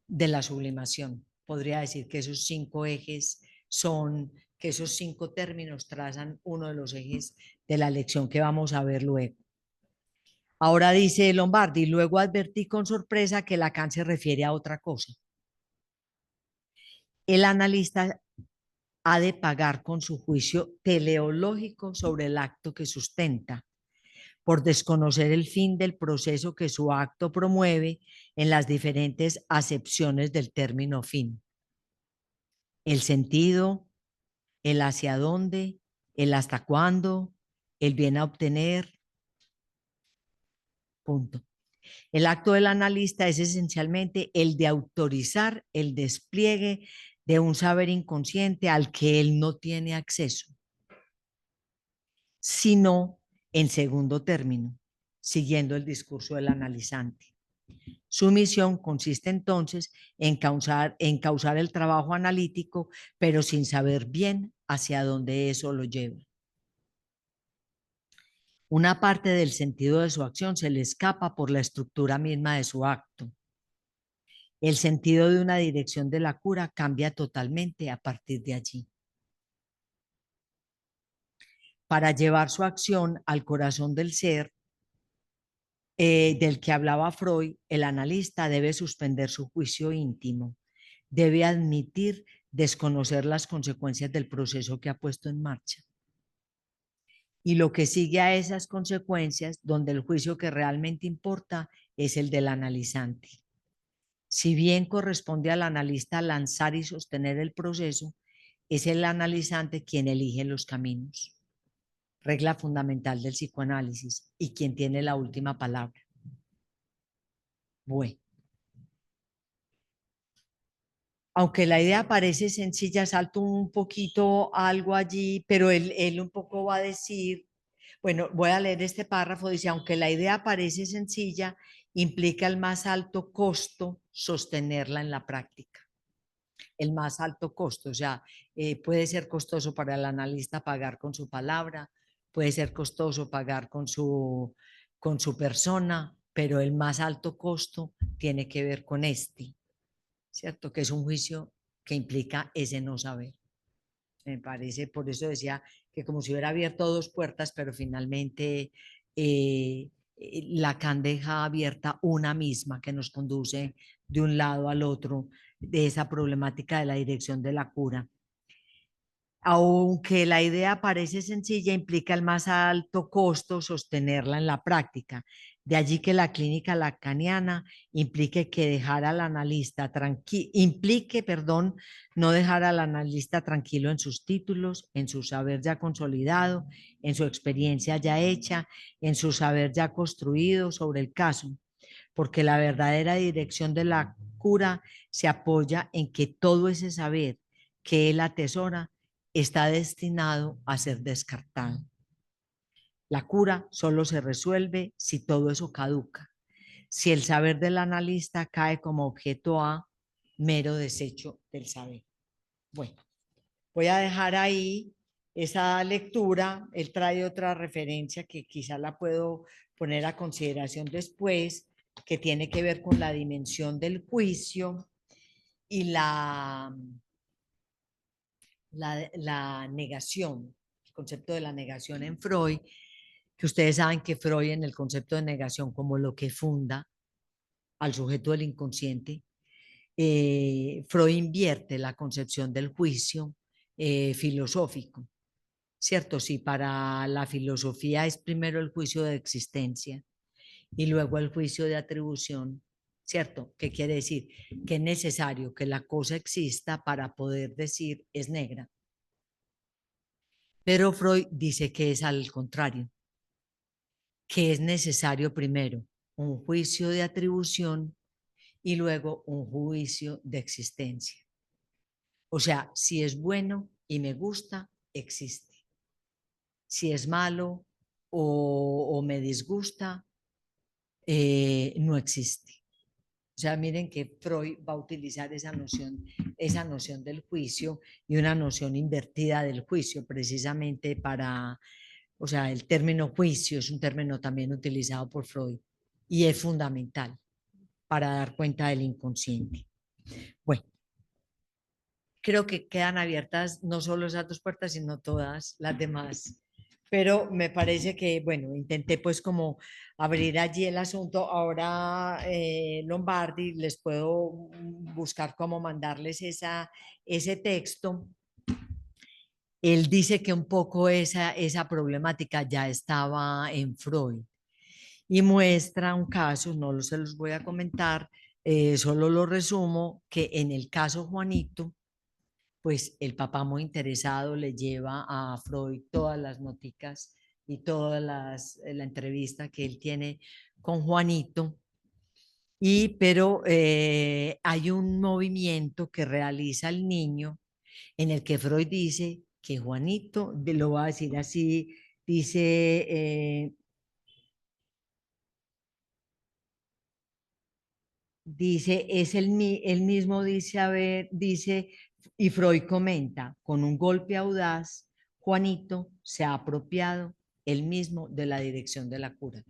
de la sublimación. Podría decir que esos 5 ejes que esos 5 términos trazan uno de los ejes de la lección que vamos a ver luego. Ahora dice Lombardi, luego advertí con sorpresa que Lacan se refiere a otra cosa. El analista ha de pagar con su juicio teleológico sobre el acto que sustenta, por desconocer el fin del proceso que su acto promueve en las diferentes acepciones del término fin. El sentido, el hacia dónde, el hasta cuándo, el bien a obtener, punto. El acto del analista es esencialmente el de autorizar el despliegue de un saber inconsciente al que él no tiene acceso, sino en segundo término, siguiendo el discurso del analizante. Su misión consiste entonces en causar el trabajo analítico, pero sin saber bien hacia dónde eso lo lleva. Una parte del sentido de su acción se le escapa por la estructura misma de su acto. El sentido de una dirección de la cura cambia totalmente a partir de allí. Para llevar su acción al corazón del ser, del que hablaba Freud, el analista debe suspender su juicio íntimo, debe admitir desconocer las consecuencias del proceso que ha puesto en marcha. Y lo que sigue a esas consecuencias, donde el juicio que realmente importa es el del analizante. Si bien corresponde al analista lanzar y sostener el proceso, es el analizante quien elige los caminos. Regla fundamental del psicoanálisis y quien tiene la última palabra. Bueno. Aunque la idea parece sencilla, salto un poquito algo allí, pero él un poco va a decir, bueno, voy a leer este párrafo, dice, aunque la idea parece sencilla, implica el más alto costo sostenerla en la práctica. El más alto costo, o sea, puede ser costoso para el analista pagar con su palabra, puede ser costoso pagar con su persona, pero el más alto costo tiene que ver con este. ¿Cierto? Que es un juicio que implica ese no saber. Me parece, por eso decía que como si hubiera abierto 2 puertas, pero finalmente Lacan deja abierta una misma que nos conduce de un lado al otro de esa problemática de la dirección de la cura. Aunque la idea parece sencilla, implica el más alto costo sostenerla en la práctica. De allí que la clínica lacaniana implique que dejar al analista implique, perdón, no dejar al analista tranquilo en sus títulos, en su saber ya consolidado, en su experiencia ya hecha, en su saber ya construido sobre el caso, porque la verdadera dirección de la cura se apoya en que todo ese saber que él atesora está destinado a ser descartado. La cura solo se resuelve si todo eso caduca, si el saber del analista cae como objeto a mero desecho del saber. Bueno, voy a dejar ahí esa lectura. Él trae otra referencia que quizá la puedo poner a consideración después, que tiene que ver con la dimensión del juicio y la negación, el concepto de la negación en Freud, que ustedes saben que Freud en el concepto de negación como lo que funda al sujeto del inconsciente, Freud invierte la concepción del juicio filosófico, ¿cierto? Si para la filosofía es primero el juicio de existencia y luego el juicio de atribución, ¿cierto? ¿Qué quiere decir? Que es necesario que la cosa exista para poder decir es negra. Pero Freud dice que es al contrario, que es necesario primero un juicio de atribución y luego un juicio de existencia. O sea, si es bueno y me gusta, existe. Si es malo o me disgusta, no existe. O sea, miren que Freud va a utilizar esa noción del juicio y una noción invertida del juicio precisamente para, o sea, el término juicio es un término también utilizado por Freud y es fundamental para dar cuenta del inconsciente. Bueno, creo que quedan abiertas no solo esas dos puertas, sino todas las demás. Pero me parece que, bueno, intenté pues como abrir allí el asunto. Ahora, Lombardi, les puedo buscar cómo mandarles ese texto. Él dice que un poco esa problemática ya estaba en Freud y muestra un caso, no se los voy a comentar, solo lo resumo, que en el caso Juanito, pues el papá muy interesado le lleva a Freud todas las noticas y la entrevista que él tiene con Juanito. Pero hay un movimiento que realiza el niño en el que Freud dice que Juanito, lo va a decir así, dice, él mismo dice, a ver, dice, y Freud comenta, con un golpe audaz, Juanito se ha apropiado él mismo de la dirección de la cura.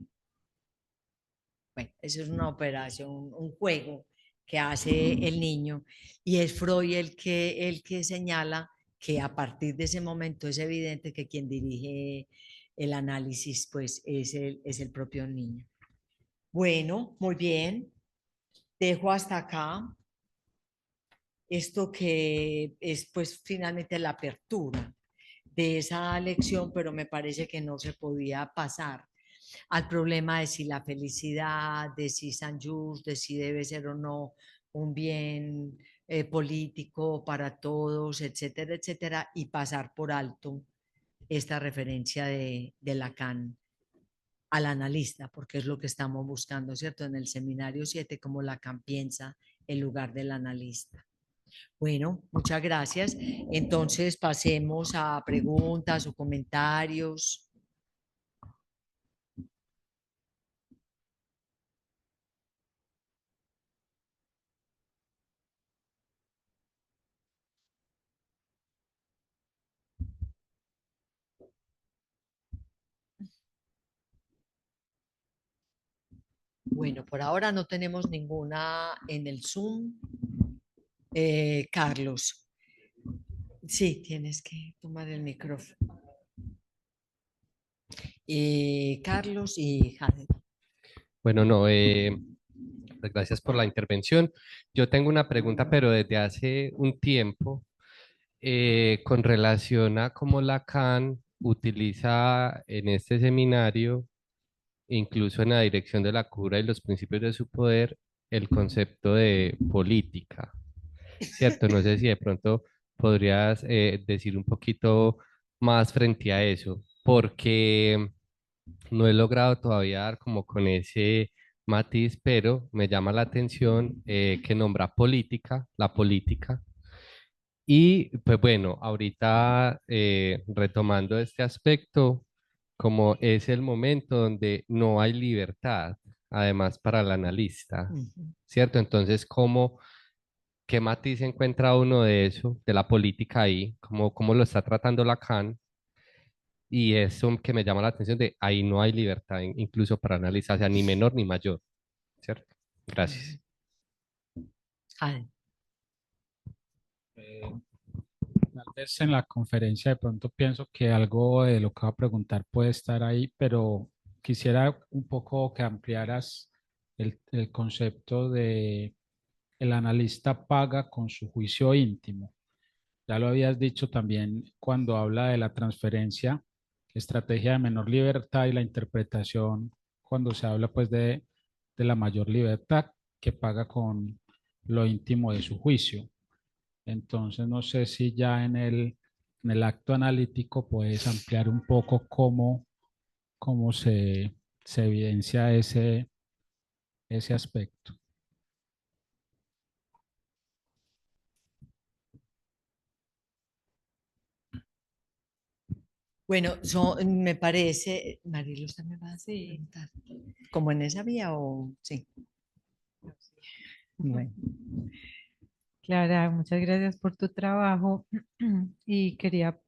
Bueno, eso es una operación, un juego que hace el niño y es Freud el que señala que a partir de ese momento es evidente que quien dirige el análisis pues es el propio niño. Bueno, muy bien. Dejo hasta acá esto que es pues finalmente la apertura de esa lección, pero me parece que no se podía pasar al problema de si la felicidad, de si San Just, de si debe ser o no un bien político para todos, etcétera, etcétera, y pasar por alto esta referencia de Lacan al analista, porque es lo que estamos buscando, ¿cierto? En el seminario 7, como Lacan piensa en lugar del analista. Bueno, muchas gracias. Entonces pasemos a preguntas o comentarios. Bueno, por ahora no tenemos ninguna en el Zoom. Carlos, sí, tienes que tomar el micrófono. Carlos y Jade. Bueno, no, pues gracias por la intervención. Yo tengo una pregunta, pero desde hace un tiempo, con relación a cómo Lacan utiliza en este seminario incluso en la dirección de la cura y los principios de su poder, el concepto de política, ¿cierto? No sé si de pronto podrías decir un poquito más frente a eso, porque no he logrado todavía dar como con ese matiz, pero me llama la atención que nombra política, la política. Y pues bueno, ahorita retomando este aspecto, como es el momento donde no hay libertad, además para el analista, Ujú. ¿cierto? Entonces, qué matiz encuentra uno de eso, de la política ahí? ¿Cómo lo está tratando Lacan? Y eso que me llama la atención de ahí no hay libertad incluso para analizar, o sea, ni menor ni mayor, ¿cierto? Ujú. Gracias. Ah, Eh, Tal vez en la conferencia de pronto pienso que algo de lo que voy a preguntar puede estar ahí, pero quisiera un poco que ampliaras el concepto de el analista paga con su juicio íntimo. Ya lo habías dicho también cuando habla de la transferencia, estrategia de menor libertad y la interpretación cuando se habla pues de la mayor libertad que paga con lo íntimo de su juicio. Entonces, no sé si ya en el acto analítico puedes ampliar un poco cómo se evidencia ese aspecto. bueno, me parece, Marilu, ¿usted me va a preguntar? ¿Como en esa vía o sí? Bueno, Clara, muchas gracias por tu trabajo y quería, a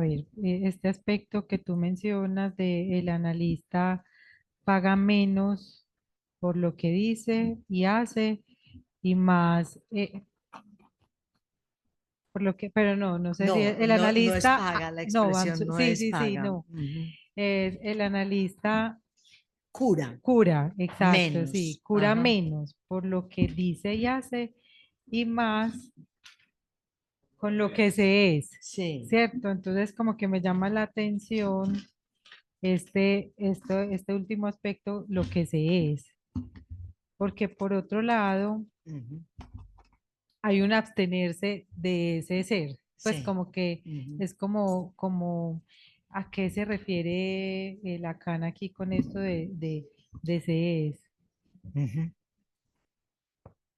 ver, este aspecto que tú mencionas de el analista paga menos por lo que dice y hace y más por lo que, pero no, no sé si no, el no, no es analista, paga, la no, expresión no sí, es sí, sí, paga. no, Ujú. es el analista Cura, cura, exacto, sí, menos. cura Ajá. menos por lo que dice y hace y más con lo que se es, Sí. ¿cierto? Entonces como que me llama la atención este último aspecto, lo que se es, porque por otro lado Ujú. hay un abstenerse de ese ser, pues Sí. como que Ujú. es como a qué se refiere Lacan aquí con esto de se es. Ujú.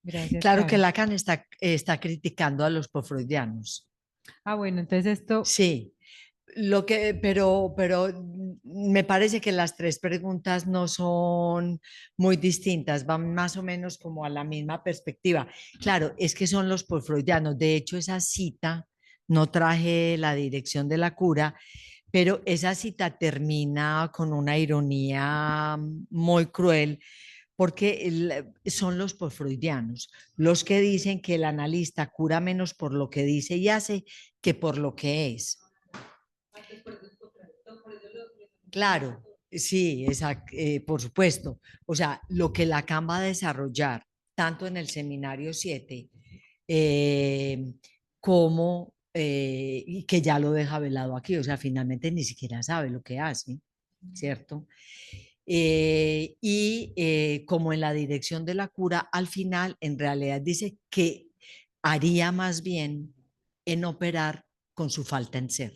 Gracias, Claro que Clara. Lacan está criticando a los posfreudianos. Ah, bueno, entonces esto, Sí, pero me parece que las tres preguntas no son muy distintas, van más o menos como a la misma perspectiva. Claro, es que son los posfreudianos. De hecho, esa cita, no traje la dirección de la cura, pero esa cita termina con una ironía muy cruel porque son los posfreudianos los que dicen que el analista cura menos por lo que dice y hace que por lo que es. Claro, sí, por supuesto. O sea, lo que Lacan va a desarrollar, tanto en el seminario 7 eh, como, y que ya lo deja velado aquí, o sea, finalmente ni siquiera sabe lo que hace, ¿cierto? Como en la dirección de la cura, al final, en realidad dice que haría más bien en operar con su falta en ser.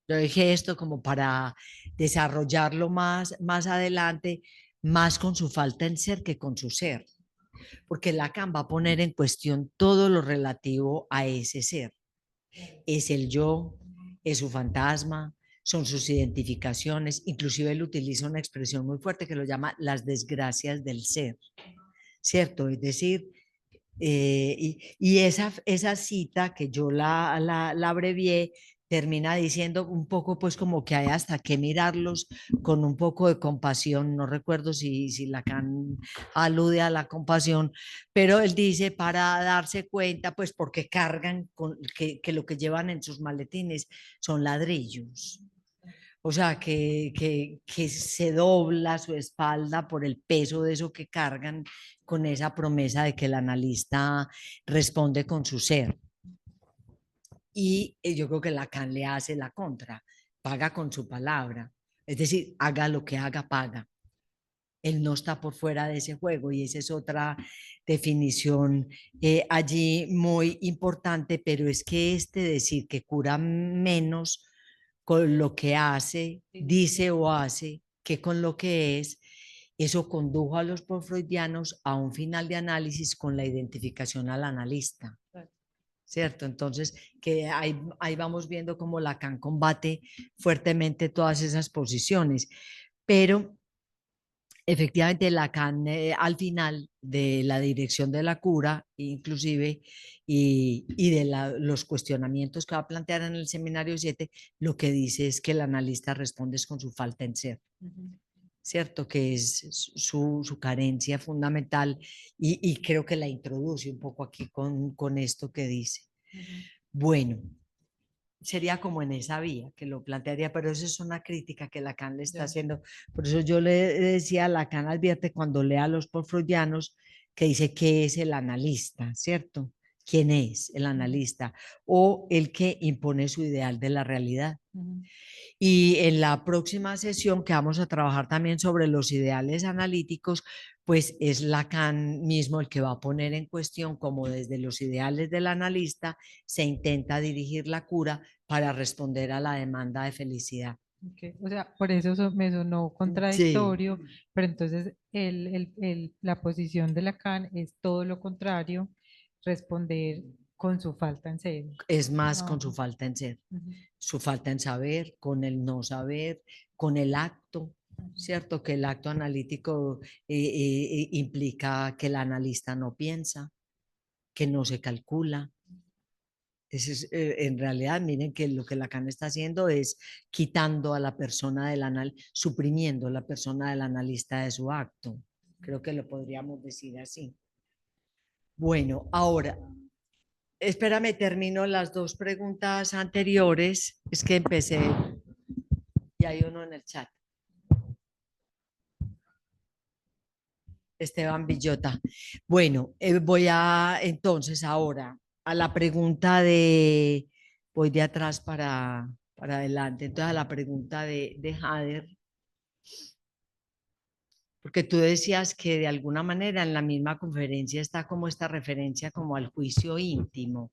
Yo dije esto como para desarrollarlo más adelante, más con su falta en ser que con su ser, porque Lacan va a poner en cuestión todo lo relativo a ese ser. Es el yo, es su fantasma, son sus identificaciones, inclusive él utiliza una expresión muy fuerte que lo llama las desgracias del ser, ¿cierto? Es decir, y esa cita que yo la abrevié termina diciendo un poco pues como que hay hasta que mirarlos con un poco de compasión, no recuerdo si Lacan alude a la compasión, pero él dice para darse cuenta pues porque cargan que lo que llevan en sus maletines son ladrillos. O sea, que se dobla su espalda por el peso de eso que cargan con esa promesa de que el analista responde con su ser. Y yo creo que Lacan le hace la contra, paga con su palabra, Es decir, haga lo que haga, paga. Él no está por fuera de ese juego y esa es otra definición allí muy importante, pero es que decir que cura menos con lo que hace, dice o hace, que con lo que es, eso condujo a los postfreudianos a un final de análisis con la identificación al analista. ¿Cierto? Entonces, que ahí vamos viendo cómo Lacan combate fuertemente todas esas posiciones, pero efectivamente Lacan al final de la dirección de la cura, inclusive, y de los cuestionamientos que va a plantear en el seminario 7, lo que dice es que el analista responde con su falta en ser. ¿Cierto? Que es su carencia fundamental y creo que la introduce un poco aquí con esto que dice. Bueno, sería como en esa vía que lo plantearía, pero eso es una crítica que Lacan le está haciendo. Por eso yo le decía, Lacan advierte cuando lea a los postfreudianos que dice que es el analista, ¿cierto? ¿Quién es el analista? O el que impone su ideal de la realidad. Y en la próxima sesión que vamos a trabajar también sobre los ideales analíticos, pues es Lacan mismo el que va a poner en cuestión cómo desde los ideales del analista se intenta dirigir la cura para responder a la demanda de felicidad. Okay. O sea, por eso me sonó Sí, contradictorio, pero entonces la posición de Lacan es todo lo contrario, responder con su falta en serio. es más con Ajá. su falta en ser, Ujú. su falta en saber, con el no saber, con el acto, ¿cierto? Que el acto analítico implica que el analista no piensa, que no se calcula. En realidad, miren que lo que Lacan está haciendo es quitando a la persona suprimiendo la persona del analista de su acto. Creo que lo podríamos decir así. Bueno, ahora, espérame, termino las dos preguntas anteriores. Es que empecé y hay uno en el chat. Esteban Villota. Bueno, voy a entonces ahora a la pregunta voy de atrás para adelante, entonces a la pregunta de Hader, porque tú decías que de alguna manera en la misma conferencia está como esta referencia como al juicio íntimo.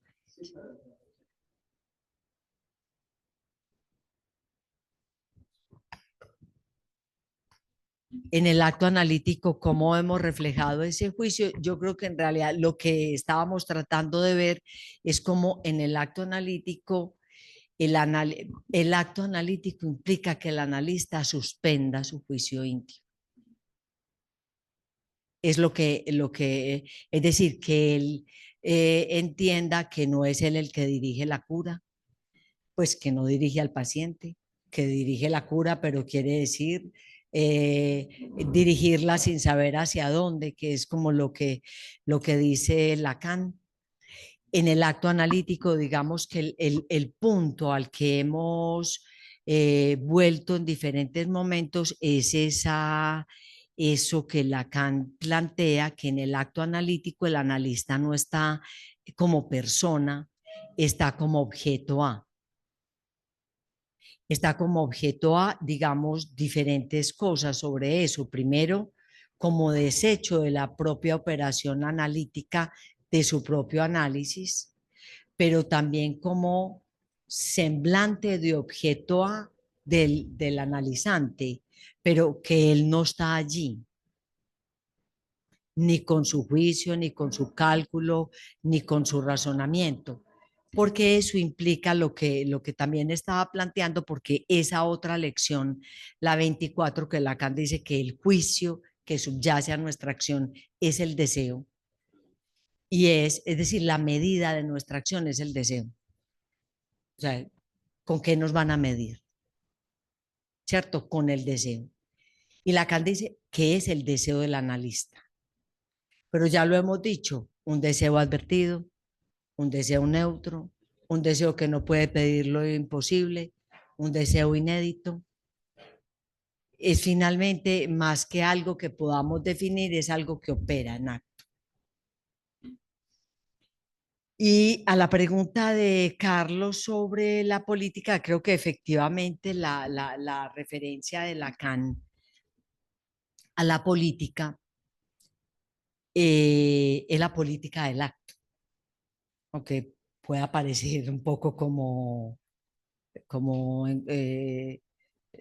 En el acto analítico, cómo hemos reflejado ese juicio. Yo creo que en realidad lo que estábamos tratando de ver es cómo en el acto analítico, el acto analítico implica que el analista suspenda su juicio íntimo. Es es decir, que él entienda que no es él el que dirige la cura, pues que no dirige al paciente, que dirige la cura, pero quiere decir eh, dirigirla sin saber hacia dónde, que es como lo que dice Lacan. En el acto analítico, digamos que el punto al que hemos vuelto en diferentes momentos es eso que Lacan plantea, que en el acto analítico el analista no está como persona, está como objeto A. Está como objeto a, digamos, diferentes cosas sobre eso. Primero, como desecho de la propia operación analítica de su propio análisis, pero también como semblante de objeto a del analizante, pero que él no está allí, ni con su juicio, ni con su cálculo, ni con su razonamiento, porque eso implica lo que también estaba planteando, porque esa otra lección, la 24, que Lacan dice que el juicio que subyace a nuestra acción es el deseo, y es decir, la medida de nuestra acción es el deseo. O sea, ¿con qué nos van a medir? ¿Cierto? Con el deseo. Y Lacan dice que es el deseo del analista. Pero ya lo hemos dicho, un deseo advertido, un deseo neutro, un deseo que no puede pedir lo imposible, un deseo inédito. Es finalmente más que algo que podamos definir, es algo que opera en acto. Y a la pregunta de Carlos sobre la política, creo que efectivamente la referencia de Lacan a la política es la política del acto, aunque pueda parecer un poco como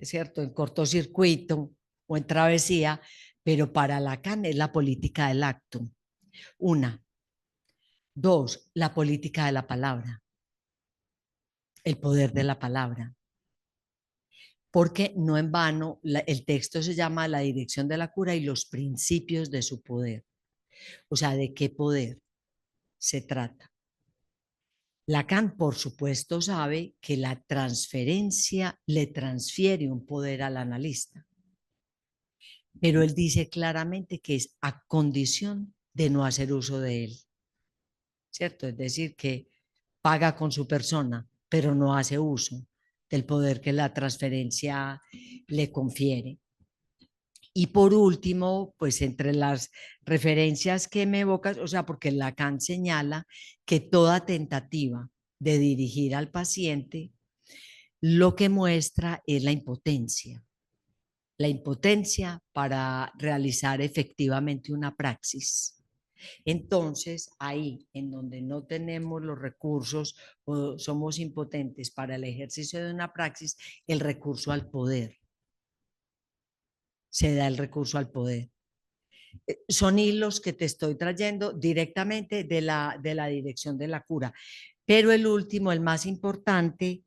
¿cierto? En cortocircuito o en travesía, pero para Lacan es la política del acto. Una. Dos, la política de la palabra, el poder de la palabra. Porque no en vano el texto se llama La dirección de la cura y los principios de su poder. O sea, ¿de qué poder se trata? Lacan, por supuesto, sabe que la transferencia le transfiere un poder al analista, pero él dice claramente que es a condición de no hacer uso de él, ¿cierto? Es decir, que paga con su persona, pero no hace uso del poder que la transferencia le confiere. Y por último, pues entre las referencias que me evocas, o sea, porque Lacan señala que toda tentativa de dirigir al paciente lo que muestra es la impotencia para realizar efectivamente una praxis. Entonces, ahí en donde no tenemos los recursos o somos impotentes para el ejercicio de una praxis, el recurso al poder, se da el recurso al poder. Son hilos que te estoy trayendo directamente de la dirección de la cura. Pero el último, el más importante,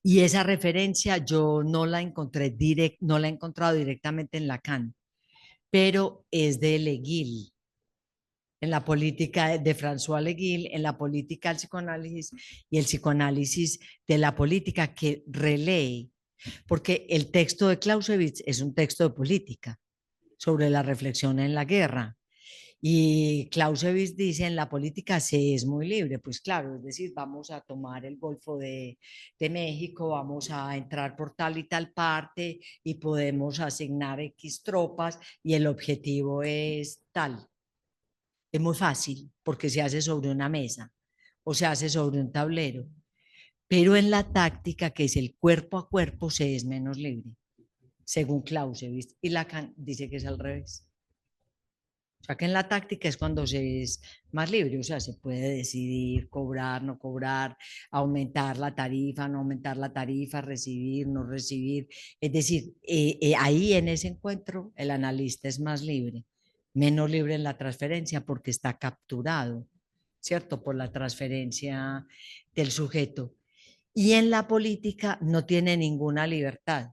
y esa referencia yo no la encontré no la he encontrado directamente en Lacan, pero es de Leguil, en la política de François Leguil, en la política del psicoanálisis y el psicoanálisis de la política que relee, porque el texto de Clausewitz es un texto de política sobre la reflexión en la guerra. Y Clausewitz dice, en la política se es muy libre, pues claro, es decir, vamos a tomar el Golfo de México, vamos a entrar por tal y tal parte y podemos asignar X tropas y el objetivo es tal. Es muy fácil porque se hace sobre una mesa o se hace sobre un tablero, pero en la táctica, que es el cuerpo a cuerpo, se es menos libre, según Clausewitz, y Lacan dice que es al revés. O sea que en la táctica es cuando se es más libre, o sea, se puede decidir cobrar, no cobrar, aumentar la tarifa, no aumentar la tarifa, recibir, no recibir. Es decir, ahí en ese encuentro el analista es más libre, menos libre en la transferencia porque está capturado, ¿cierto? Por la transferencia del sujeto. Y en la política no tiene ninguna libertad,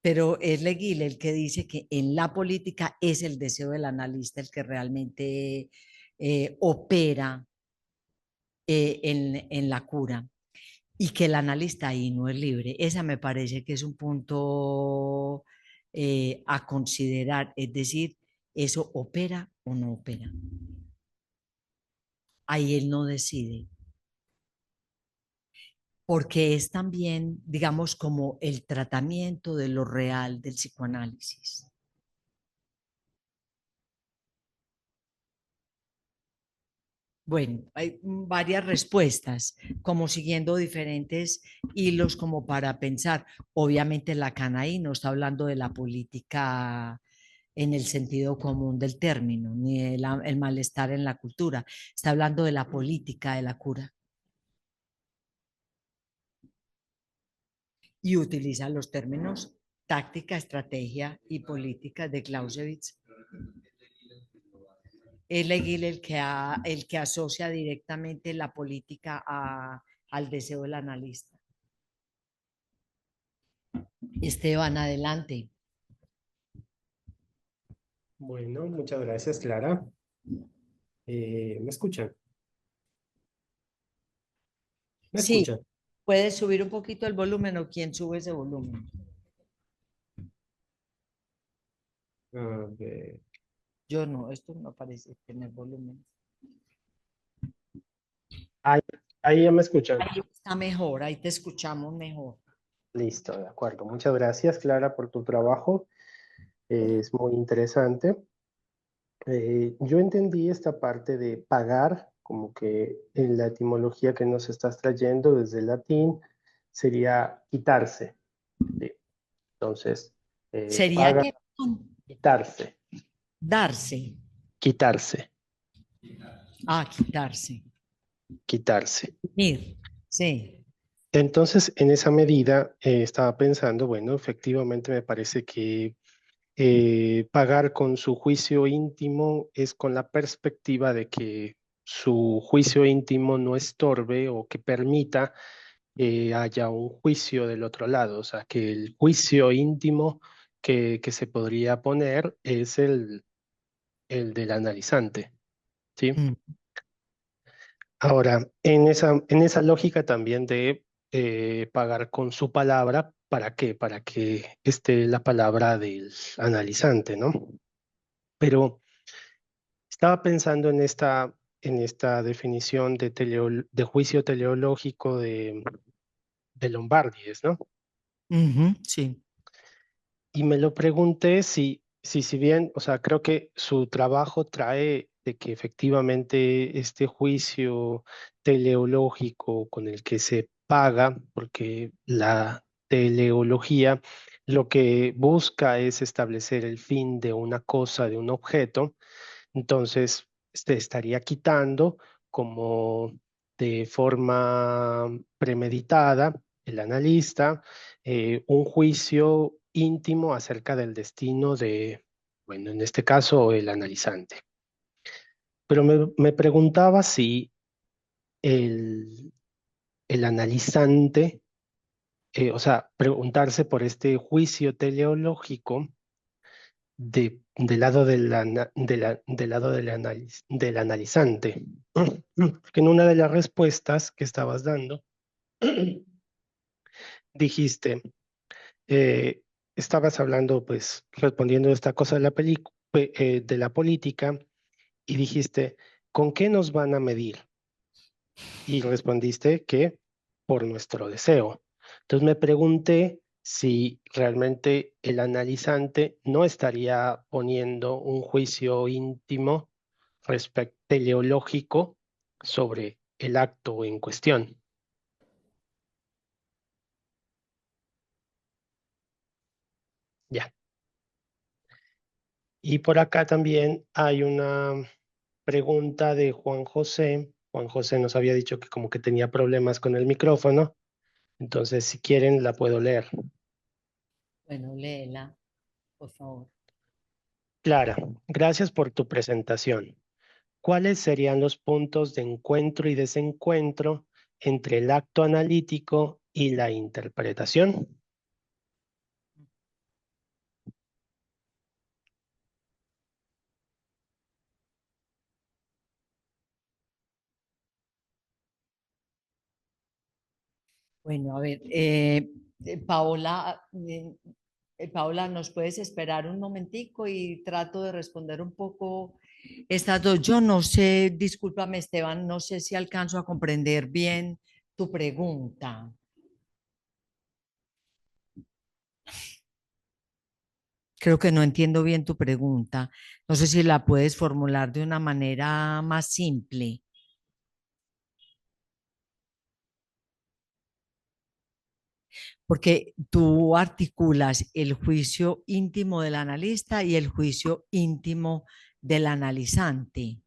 pero es Leguil el que dice que en la política es el deseo del analista el que realmente opera en la cura y que el analista ahí no es libre. Esa me parece que es un punto a considerar, es decir, eso opera o no opera. Ahí él no decide, porque es también, digamos, como el tratamiento de lo real del psicoanálisis. Bueno, hay varias respuestas, como siguiendo diferentes hilos como para pensar. Obviamente Lacan ahí no está hablando de la política en el sentido común del término, ni el malestar en la cultura. Está hablando de la política de la cura. Y utiliza los términos táctica, estrategia y política de Clausewitz. Es Leguil el que asocia directamente la política al deseo del analista. Esteban, adelante. Bueno, muchas gracias, Clara. ¿Me escuchan? ¿Me Sí, escuchan? puedes subir un poquito el volumen o quién sube ese volumen. A ver. Yo no, esto no parece tener volumen. Ahí, ahí ya me escuchan. Ahí está mejor, ahí te escuchamos mejor. Listo, de acuerdo. Muchas gracias, Clara, por tu trabajo. Es muy interesante. Yo entendí esta parte de pagar como que en la etimología que nos estás trayendo desde el latín sería quitarse. ¿Sí? Entonces, Sería paga, que quitarse, darse. quitarse, Quitarse. quitarse. Ir. Sí. Entonces, en esa medida, estaba pensando, bueno, efectivamente me parece que pagar con su juicio íntimo es con la perspectiva de que su juicio íntimo no estorbe o que permita haya un juicio del otro lado. O sea, que el juicio íntimo que se podría poner es el del analizante, ¿sí? Mm. Ahora, en esa lógica también de pagar con su palabra, ¿para qué? Para que esté la palabra del analizante, ¿no? Pero estaba pensando en esta definición de, de juicio teleológico de Lombardies, ¿no? Ujú, sí. Y me lo pregunté si bien, o sea, creo que su trabajo trae de que efectivamente este juicio teleológico con el que se paga, porque la teleología lo que busca es establecer el fin de una cosa, de un objeto, entonces se estaría quitando como de forma premeditada el analista un juicio íntimo acerca del destino de, bueno, en este caso, el analizante. Pero me preguntaba si el, el analizante, o sea, preguntarse por este juicio teleológico del lado del lado del analizante. Que en una de las respuestas que estabas dando, dijiste, eh, estabas hablando, pues, respondiendo esta cosa de la de la política, y dijiste, ¿con qué nos van a medir? Y respondiste que por nuestro deseo. Entonces me pregunté si realmente el analizante no estaría poniendo un juicio íntimo respecto teleológico sobre el acto en cuestión. Ya. Y por acá también hay una pregunta de Juan José. Juan José nos había dicho que como que tenía problemas con el micrófono. Entonces, si quieren, la puedo leer. Bueno, léela, por favor. Clara, gracias por tu presentación. ¿Cuáles serían los puntos de encuentro y desencuentro entre el acto analítico y la interpretación? Bueno, a ver, Paola, Paola, ¿nos puedes esperar un momentico y trato de responder un poco estas dos? Yo no sé, discúlpame, Esteban, no sé si alcanzo a comprender bien tu pregunta. Creo que no entiendo bien tu pregunta. No sé si la puedes formular de una manera más simple. Porque tú articulas el juicio íntimo del analista y el juicio íntimo del analizante.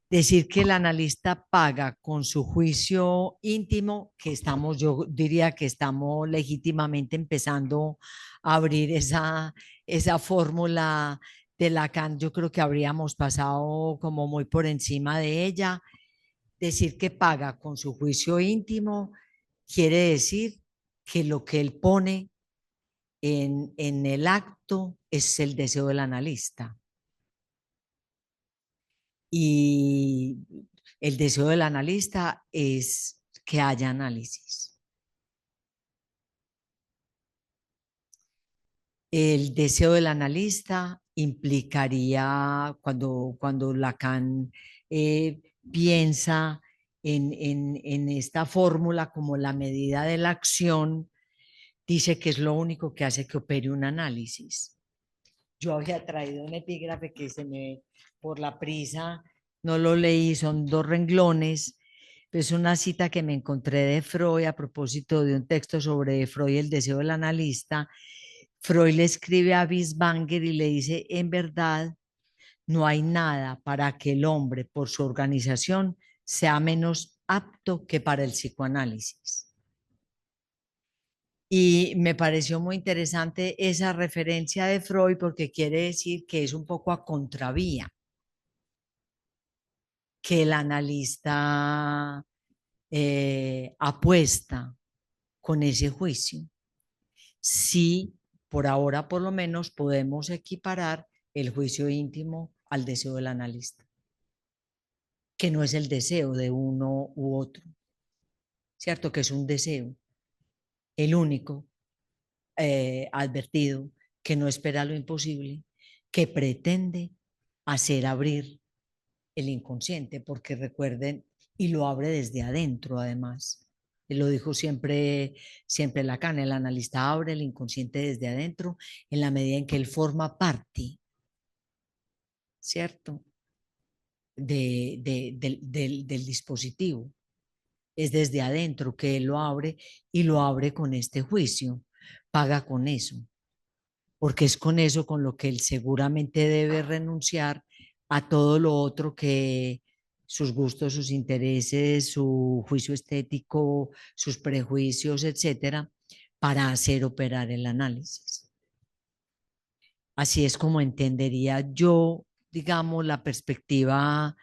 Decir que el analista paga con su juicio íntimo, que estamos, yo diría que estamos legítimamente empezando a abrir esa fórmula de Lacan. Yo creo que habríamos pasado como muy por encima de ella. Decir que paga con su juicio íntimo quiere decir que lo que él pone en el acto es el deseo del analista. Y el deseo del analista es que haya análisis. El deseo del analista implicaría, cuando Lacan piensa en esta fórmula como la medida de la acción, dice que es lo único que hace que opere un análisis. Yo había traído un epígrafe que por la prisa no lo leí, son 2 renglones. Es una cita que me encontré de Freud a propósito de un texto sobre Freud y el deseo del analista. Freud le escribe a Binswanger y le dice, en verdad, no hay nada para que el hombre, por su organización, sea menos apto que para el psicoanálisis. Y me pareció muy interesante esa referencia de Freud porque quiere decir que es un poco a contravía, que el analista apuesta con ese juicio. Sí, por ahora por lo menos podemos equiparar el juicio íntimo al deseo del analista, que no es el deseo de uno u otro, ¿cierto? Que es un deseo, el único advertido, que no espera lo imposible, que pretende hacer abrir el inconsciente, porque recuerden, y lo abre desde adentro además. Él lo dijo siempre, siempre Lacan, el analista abre el inconsciente desde adentro en la medida en que él forma parte, ¿cierto? Del dispositivo. Es desde adentro que él lo abre y lo abre con este juicio, paga con eso, porque es con eso con lo que él seguramente debe renunciar a todo lo otro que sus gustos, sus intereses, su juicio estético, sus prejuicios, etcétera, para hacer operar el análisis. Así es como entendería yo, digamos, la perspectiva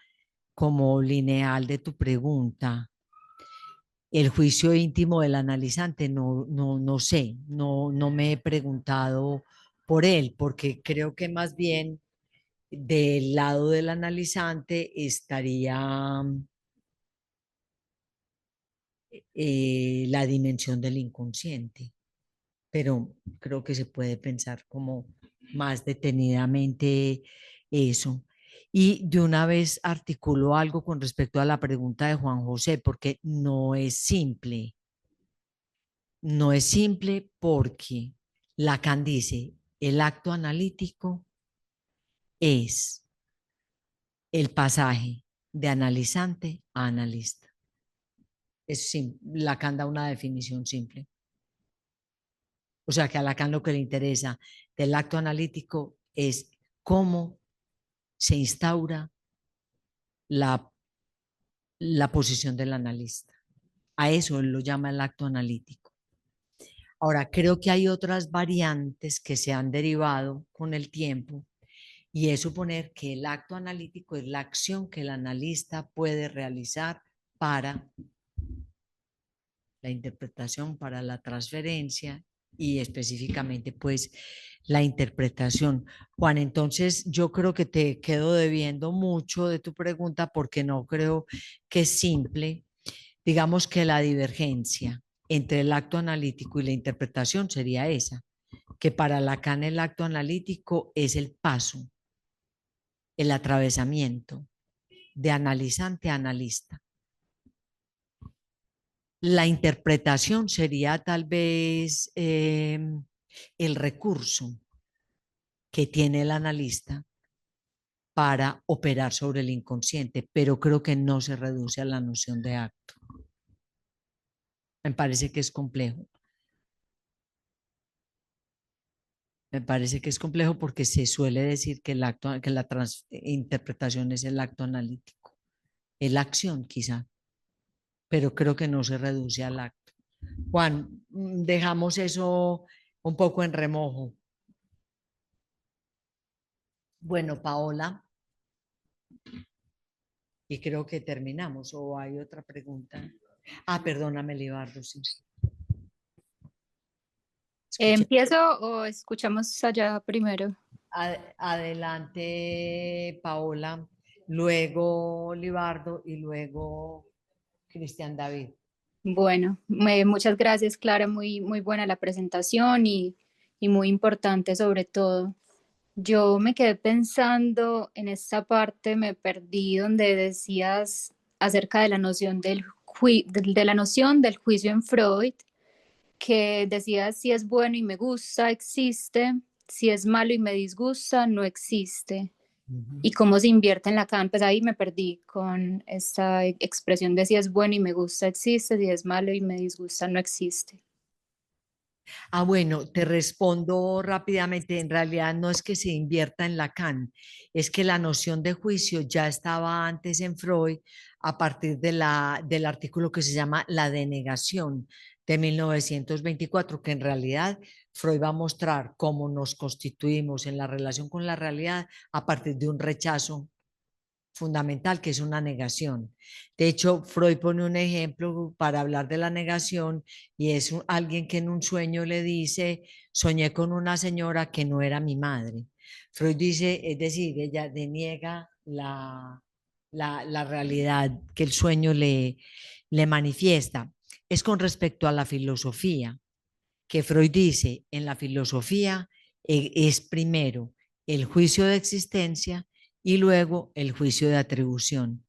como lineal de tu pregunta. El juicio íntimo del analizante, no sé, no me he preguntado por él, porque creo que más bien del lado del analizante estaría la dimensión del inconsciente, pero creo que se puede pensar como más detenidamente eso. Y de una vez articulo algo con respecto a la pregunta de Juan José, porque no es simple. No es simple porque Lacan dice, el acto analítico es el pasaje de analizante a analista. Lacan da una definición simple. O sea que a Lacan lo que le interesa del acto analítico es cómo se instaura la posición del analista. A eso él lo llama el acto analítico. Ahora, creo que hay otras variantes que se han derivado con el tiempo y es suponer que el acto analítico es la acción que el analista puede realizar para la interpretación, para la transferencia y específicamente pues la interpretación. Juan, entonces yo creo que te quedo debiendo mucho de tu pregunta porque no creo que es simple. Digamos que la divergencia entre el acto analítico y la interpretación sería esa, que para Lacan el acto analítico es el paso, el atravesamiento de analizante a analista. La interpretación sería tal vez el recurso que tiene el analista para operar sobre el inconsciente, pero creo que no se reduce a la noción de acto. Me parece que es complejo. Me parece que es complejo porque se suele decir que la interpretación es el acto analítico, es la acción quizá, pero creo que no se reduce al acto. Juan, dejamos eso un poco en remojo. Bueno, Paola, y creo que terminamos, o hay otra pregunta. Ah, perdóname, Libardo, sí. Escuché. ¿Empiezo o escuchamos allá primero? Adelante, Paola, luego Libardo y luego Cristian David. Bueno, muchas gracias, Clara. Muy buena la presentación y muy importante sobre todo. Yo me quedé pensando en esta parte, me perdí donde decías acerca de la noción de la noción del juicio en Freud, que decías si es bueno y me gusta, existe, si es malo y me disgusta, no existe. Ujú. y cómo se invierte en Lacan. Pues ahí me perdí con esta expresión de si es bueno y me gusta existe, si es malo y me disgusta no existe. Ah, bueno, te respondo rápidamente. En realidad no es que se invierta en Lacan, es que la noción de juicio ya estaba antes en Freud a partir del artículo que se llama La denegación de 1924, que en realidad Freud va a mostrar cómo nos constituimos en la relación con la realidad a partir de un rechazo fundamental, que es una negación. De hecho, Freud pone un ejemplo para hablar de la negación y es alguien que en un sueño le dice, soñé con una señora que no era mi madre. Freud dice, es decir, ella deniega la realidad que el sueño le manifiesta. Es con respecto a la filosofía, que Freud dice, en la filosofía es primero el juicio de existencia y luego el juicio de atribución.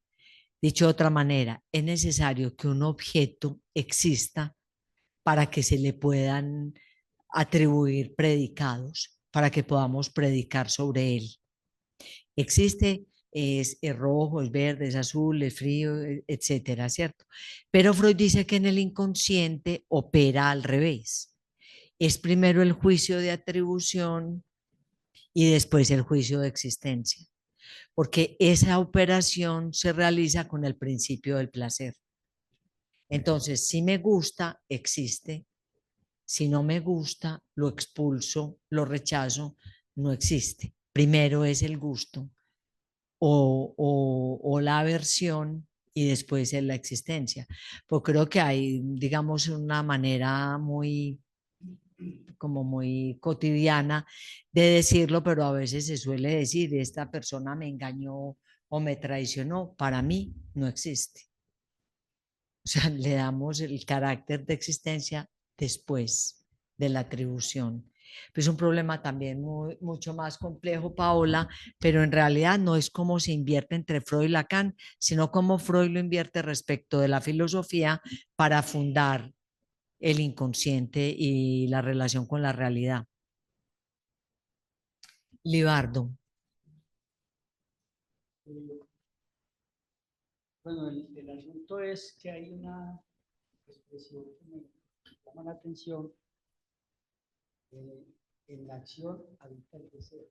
Dicho de otra manera, es necesario que un objeto exista para que se le puedan atribuir predicados, para que podamos predicar sobre él. Existe, es rojo, es verde, es azul, es frío, etcétera, ¿cierto? Pero Freud dice que en el inconsciente opera al revés. Es primero el juicio de atribución y después el juicio de existencia, porque esa operación se realiza con el principio del placer. Entonces, si me gusta, existe. Si no me gusta, lo expulso, lo rechazo, no existe. Primero es el gusto o la aversión y después es la existencia. Pues creo que hay, digamos, una manera muy como muy cotidiana de decirlo, pero a veces se suele decir, esta persona me engañó o me traicionó. Para mí no existe. O sea, le damos el carácter de existencia después de la atribución. Es un problema también mucho más complejo, Paola, pero en realidad no es cómo se invierte entre Freud y Lacan, sino cómo Freud lo invierte respecto de la filosofía para fundar el inconsciente y la relación con la realidad. Libardo. Bueno, el asunto es que hay una expresión que me llama la atención. En la acción habita el deseo,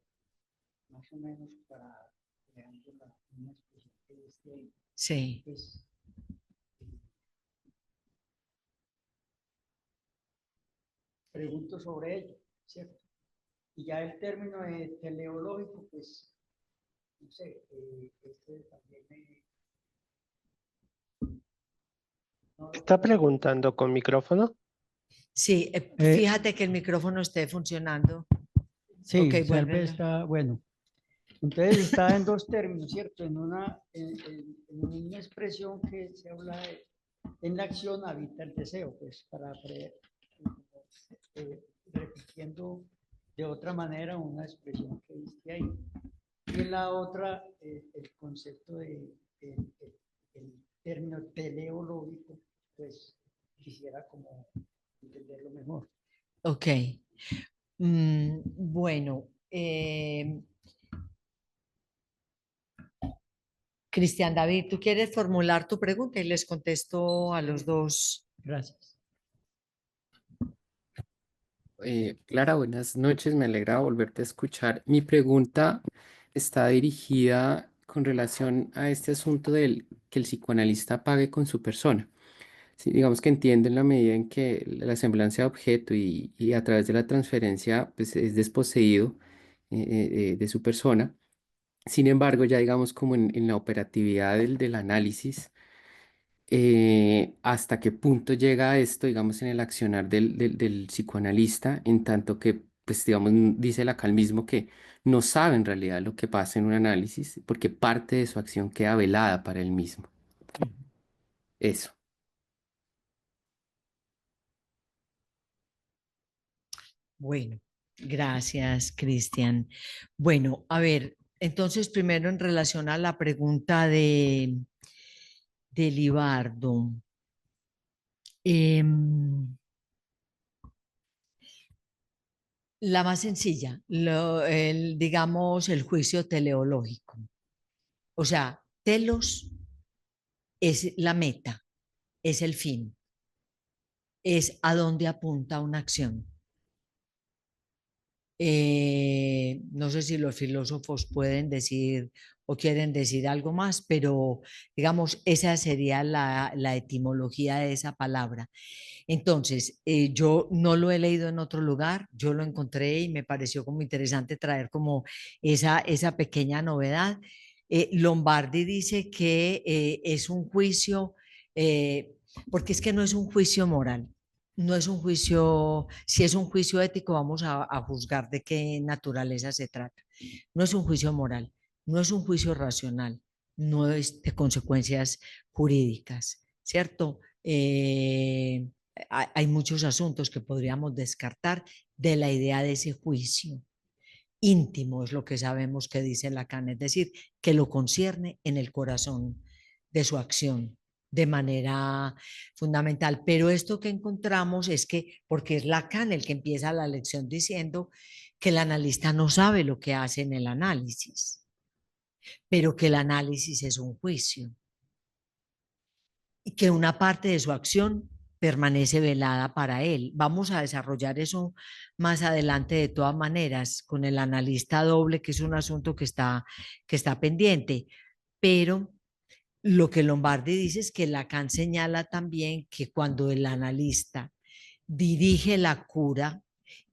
más o menos para creando una expresión que esté ahí. Sí. Pues, pregunto sobre ello, ¿cierto? Y ya el término teleológico, pues, no sé, este también no lo ¿Está conozco. preguntando con micrófono? Sí, fíjate que el micrófono esté funcionando. Sí, Ok, tal vez vuélvelo. está, bueno. Entonces está en dos términos, ¿cierto? En una expresión que se habla de, en la acción habita el deseo, pues repitiendo de otra manera una expresión que viste ahí. Y en la otra, el concepto el término teleológico, pues quisiera como entenderlo mejor. Ok. Bueno, Cristian David, ¿tú quieres formular tu pregunta y les contesto a los dos? Gracias. Clara, buenas noches, me alegra volverte a escuchar. Mi pregunta está dirigida con relación a este asunto del que el psicoanalista pague con su persona. Sí, digamos que entiendo en la medida en que la semblanza de objeto y a través de la transferencia pues, es desposeído de su persona. Sin embargo, ya digamos como en la operatividad del análisis, hasta qué punto llega esto, digamos, en el accionar del psicoanalista, en tanto que, pues, digamos, dice Lacan mismo que no sabe en realidad lo que pasa en un análisis, porque parte de su acción queda velada para él mismo. Eso. Bueno, gracias, Cristian. Bueno, a ver, entonces primero en relación a la pregunta de Libardo. Em, La más sencilla, digamos, el juicio teleológico. O sea, telos es la meta, es el fin, es a dónde apunta una acción. No sé si los filósofos pueden decir o quieren decir algo más, pero digamos, esa sería la etimología de esa palabra. Entonces, yo no lo he leído en otro lugar, yo lo encontré y me pareció como interesante traer como esa pequeña novedad. Lombardi dice que es un juicio, porque es que no es un juicio moral, no es un juicio, si es un juicio ético, vamos a juzgar de qué naturaleza se trata. No es un juicio moral, no es un juicio racional, no es de consecuencias jurídicas, ¿cierto? Hay muchos asuntos que podríamos descartar de la idea de ese juicio. Íntimo es lo que sabemos que dice Lacan, es decir, que lo concierne en el corazón de su acción de manera fundamental. Pero esto que encontramos es que, porque es Lacan el que empieza la lección diciendo que el analista no sabe lo que hace en el análisis, pero que el análisis es un juicio y que una parte de su acción permanece velada para él. Vamos a desarrollar eso más adelante de todas maneras con el analista doble, que es un asunto que está pendiente. Pero lo que Lombardi dice es que Lacan señala también que cuando el analista dirige la cura,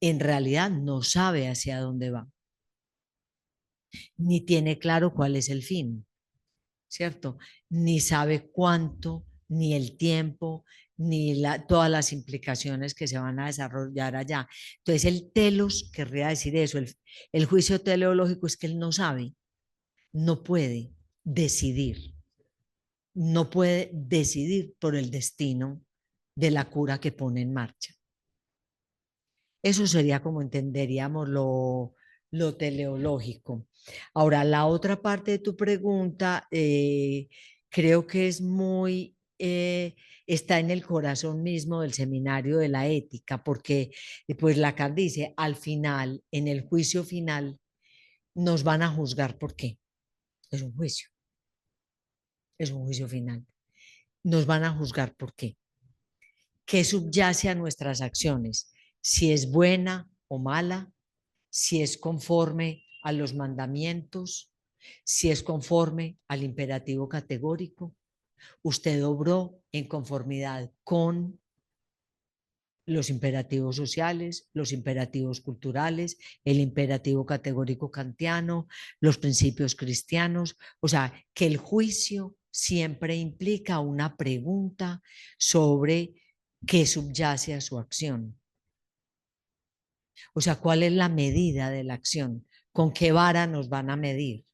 en realidad no sabe hacia dónde va, ni tiene claro cuál es el fin. ¿Cierto? Ni sabe cuánto, ni el tiempo, ni todas las implicaciones que se van a desarrollar allá. Entonces, el telos querría decir eso, el juicio teleológico es que él no sabe, no puede decidir, no puede decidir por el destino de la cura que pone en marcha. Eso sería como entenderíamos lo teleológico. Ahora, la otra parte de tu pregunta creo que es muy, está en el corazón mismo del seminario de la ética, porque pues Lacan dice, al final, en el juicio final, nos van a juzgar. ¿Por qué? Es un juicio, es un juicio final. Nos van a juzgar. ¿Por qué? ¿Qué subyace a nuestras acciones? Si es buena o mala, si es conforme a los mandamientos, si es conforme al imperativo categórico. Usted obró en conformidad con los imperativos sociales, los imperativos culturales, el imperativo categórico kantiano, los principios cristianos. O sea, que el juicio siempre implica una pregunta sobre qué subyace a su acción. O sea, ¿cuál es la medida de la acción? ¿Con qué vara nos van a medir?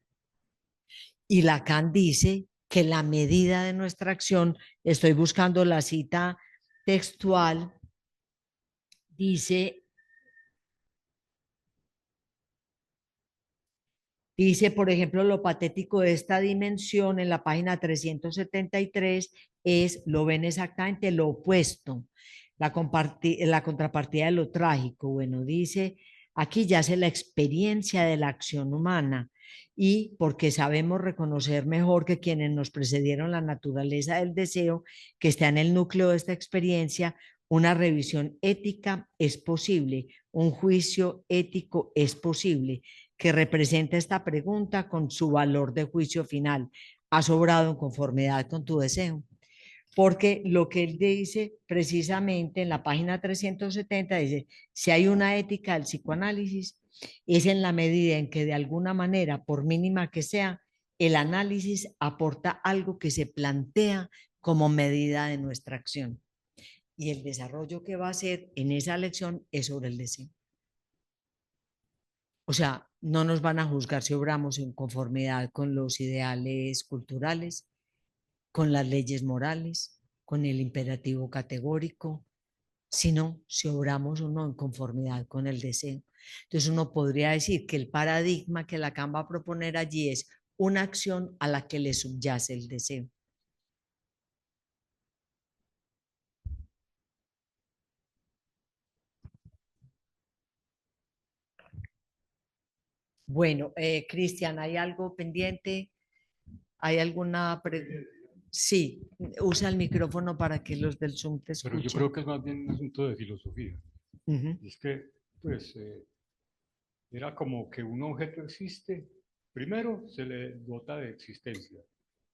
Y Lacan dice que la medida de nuestra acción, estoy buscando la cita textual, dice, por ejemplo, lo patético de esta dimensión en la página 373 es, lo ven exactamente lo opuesto, la contrapartida de lo trágico. Bueno, dice, aquí yace la experiencia de la acción humana y porque sabemos reconocer mejor que quienes nos precedieron la naturaleza del deseo que está en el núcleo de esta experiencia, una revisión ética es posible, un juicio ético es posible que representa esta pregunta con su valor de juicio final. ¿Has obrado en conformidad con tu deseo? Porque lo que él dice precisamente en la página 370 dice, si hay una ética del psicoanálisis, es en la medida en que de alguna manera, por mínima que sea, el análisis aporta algo que se plantea como medida de nuestra acción. Y el desarrollo que va a hacer en esa lección es sobre el deseo. O sea, no nos van a juzgar si obramos en conformidad con los ideales culturales, con las leyes morales, con el imperativo categórico, sino si obramos o no en conformidad con el deseo. Entonces uno podría decir que el paradigma que Lacan va a proponer allí es una acción a la que le subyace el deseo. Bueno, Cristian, ¿hay algo pendiente? ¿Hay alguna pregunta? Sí, usa el micrófono para que los del Zoom te Pero yo escuchen. creo que es más bien un asunto de filosofía. Ujú. Y es que, pues, era como que un objeto existe, primero se le dota de existencia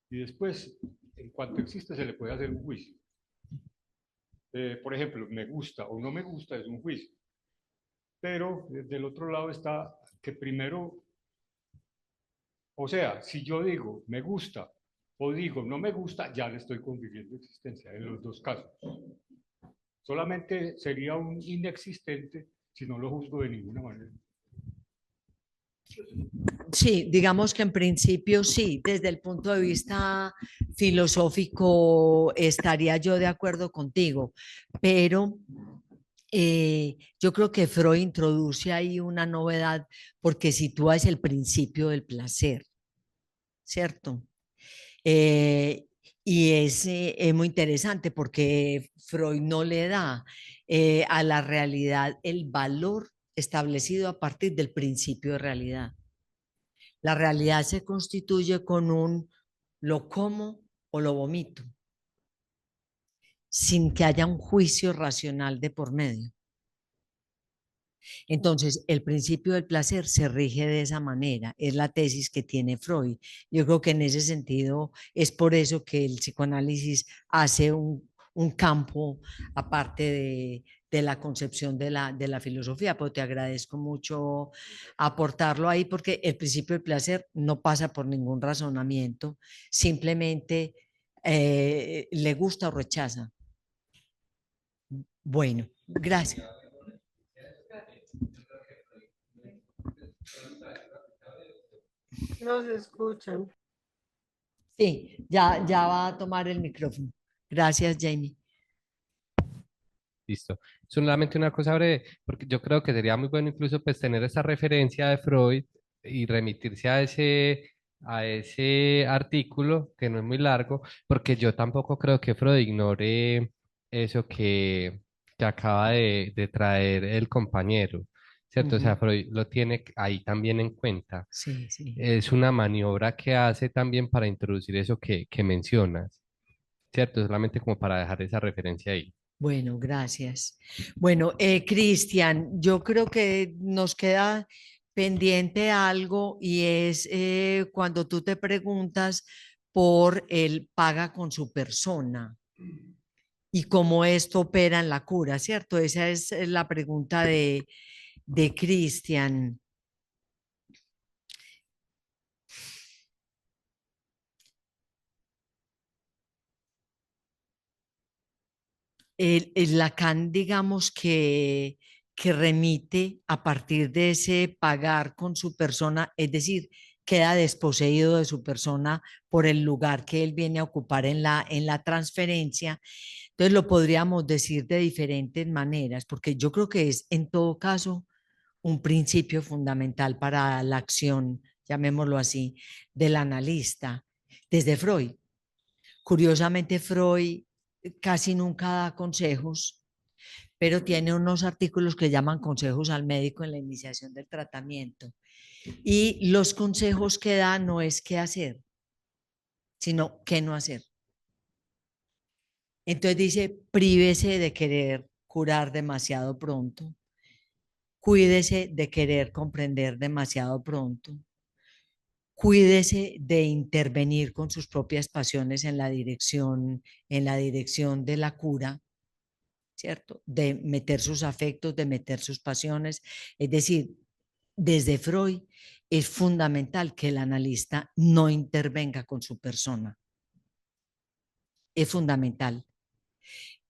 y después, en cuanto existe, se le puede hacer un juicio. Por ejemplo, me gusta o no me gusta es un juicio. Pero del otro lado está que primero, o sea, si yo digo me gusta o digo no me gusta, ya le estoy confiriendo existencia en los dos casos. Solamente sería un inexistente si no lo juzgo de ninguna manera. Sí, digamos que en principio sí, desde el punto de vista filosófico estaría yo de acuerdo contigo, pero yo creo que Freud introduce ahí una novedad porque sitúa es el principio del placer, ¿cierto? Eh, y es muy interesante porque Freud no le da a la realidad el valor establecido a partir del principio de realidad. La realidad se constituye con un lo como o lo vomito, sin que haya un juicio racional de por medio. Entonces, el principio del placer se rige de esa manera, es la tesis que tiene Freud. Yo creo que en ese sentido es por eso que el psicoanálisis hace un campo aparte de la concepción de la filosofía, pero te agradezco mucho aportarlo ahí porque el principio del placer no pasa por ningún razonamiento, simplemente le gusta o rechaza. Bueno, gracias. No se escuchan. Sí, ya va a tomar el micrófono. Gracias, Jamie. Listo. Solamente una cosa breve, porque yo creo que sería muy bueno incluso pues tener esa referencia de Freud y remitirse a ese artículo, que no es muy largo, porque yo tampoco creo que Freud ignore eso que acaba de traer el compañero, ¿cierto? O sea, Ujú. Freud lo tiene ahí también en cuenta. Sí, sí. Es una maniobra que hace también para introducir eso que mencionas, ¿cierto? Solamente como para dejar esa referencia ahí. Bueno, gracias. Bueno, Cristian, yo creo que nos queda pendiente algo y es cuando tú te preguntas por el paga con su persona y cómo esto opera en la cura, ¿cierto? Esa es la pregunta de Cristian. El Lacan, digamos que remite a partir de ese pagar con su persona, es decir, queda desposeído de su persona por el lugar que él viene a ocupar en la transferencia. Entonces lo podríamos decir de diferentes maneras, porque yo creo que es en todo caso un principio fundamental para la acción, llamémoslo así, del analista, desde Freud. Curiosamente, Freud casi nunca da consejos, pero tiene unos artículos que llaman consejos al médico en la iniciación del tratamiento. Y los consejos que da no es qué hacer, sino qué no hacer. Entonces dice, prívese de querer curar demasiado pronto, cuídese de querer comprender demasiado pronto, cuídese de intervenir con sus propias pasiones en la dirección de la cura, ¿cierto? De meter sus afectos, de meter sus pasiones. Es decir, desde Freud es fundamental que el analista no intervenga con su persona. Es fundamental.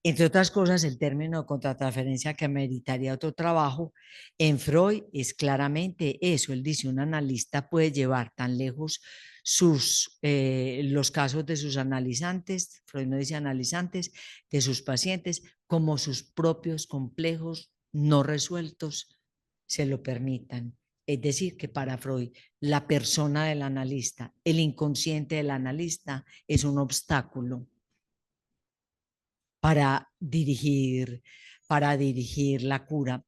Entre otras cosas, el término de contratransferencia que meritaría otro trabajo, en Freud es claramente eso. Él dice, un analista puede llevar tan lejos los casos de sus analizantes, Freud no dice analizantes, de sus pacientes, como sus propios complejos no resueltos se lo permitan. Es decir, que para Freud, la persona del analista, el inconsciente del analista, es un obstáculo para dirigir la cura.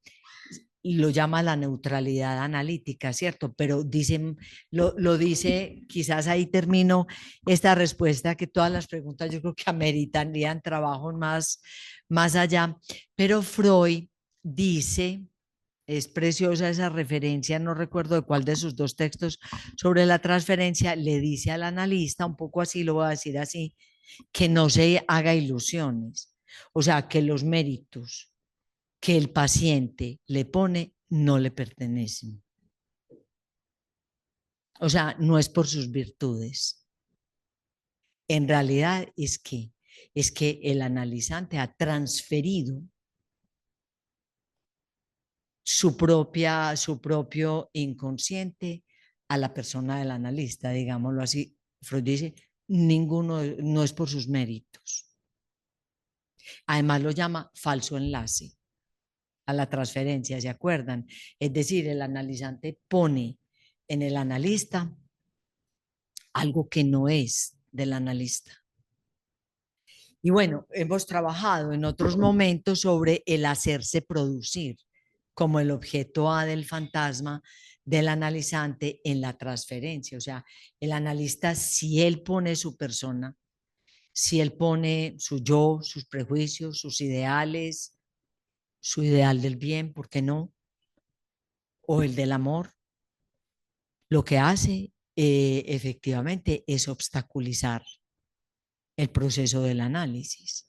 lo llama la neutralidad analítica, ¿cierto? Pero dicen, lo dice, quizás ahí termino esta respuesta, que todas las preguntas yo creo que ameritarían trabajos más allá, pero Freud dice, es preciosa esa referencia, no recuerdo de cuál de sus dos textos sobre la transferencia, le dice al analista, un poco así, lo voy a decir así, que no se haga ilusiones, o sea, que los méritos que el paciente le pone no le pertenecen. O sea, no es por sus virtudes. En realidad es que el analizante ha transferido su propio inconsciente a la persona del analista, digámoslo así. Freud dice, ninguno, no es por sus méritos. Además lo llama falso enlace a la transferencia, ¿se acuerdan? Es decir, el analizante pone en el analista algo que no es del analista. Y bueno, hemos trabajado en otros momentos sobre el hacerse producir como el objeto A del fantasma del analizante en la transferencia. O sea, el analista, si él pone su persona, si él pone su yo, sus prejuicios, sus ideales, su ideal del bien, ¿por qué no? O el del amor, lo que hace efectivamente es obstaculizar el proceso del análisis.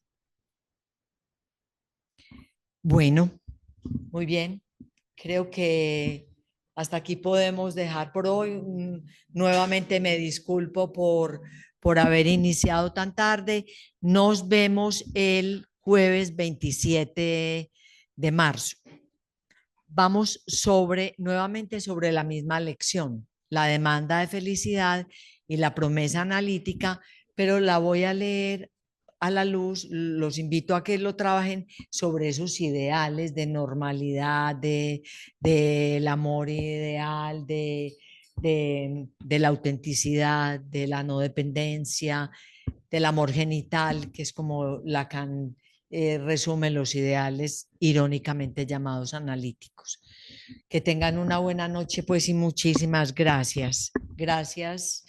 Bueno, muy bien. Creo que hasta aquí podemos dejar por hoy. Nuevamente me disculpo por haber iniciado tan tarde. Nos vemos el jueves 27 de marzo. Vamos nuevamente sobre la misma lección, la demanda de felicidad y la promesa analítica, pero la voy a leer a la luz. Los invito a que lo trabajen sobre esos ideales de normalidad, del amor ideal, de la autenticidad, de la no dependencia, del amor genital, que es como Lacan resume los ideales irónicamente llamados analíticos. Que tengan una buena noche, pues, y muchísimas gracias. Gracias.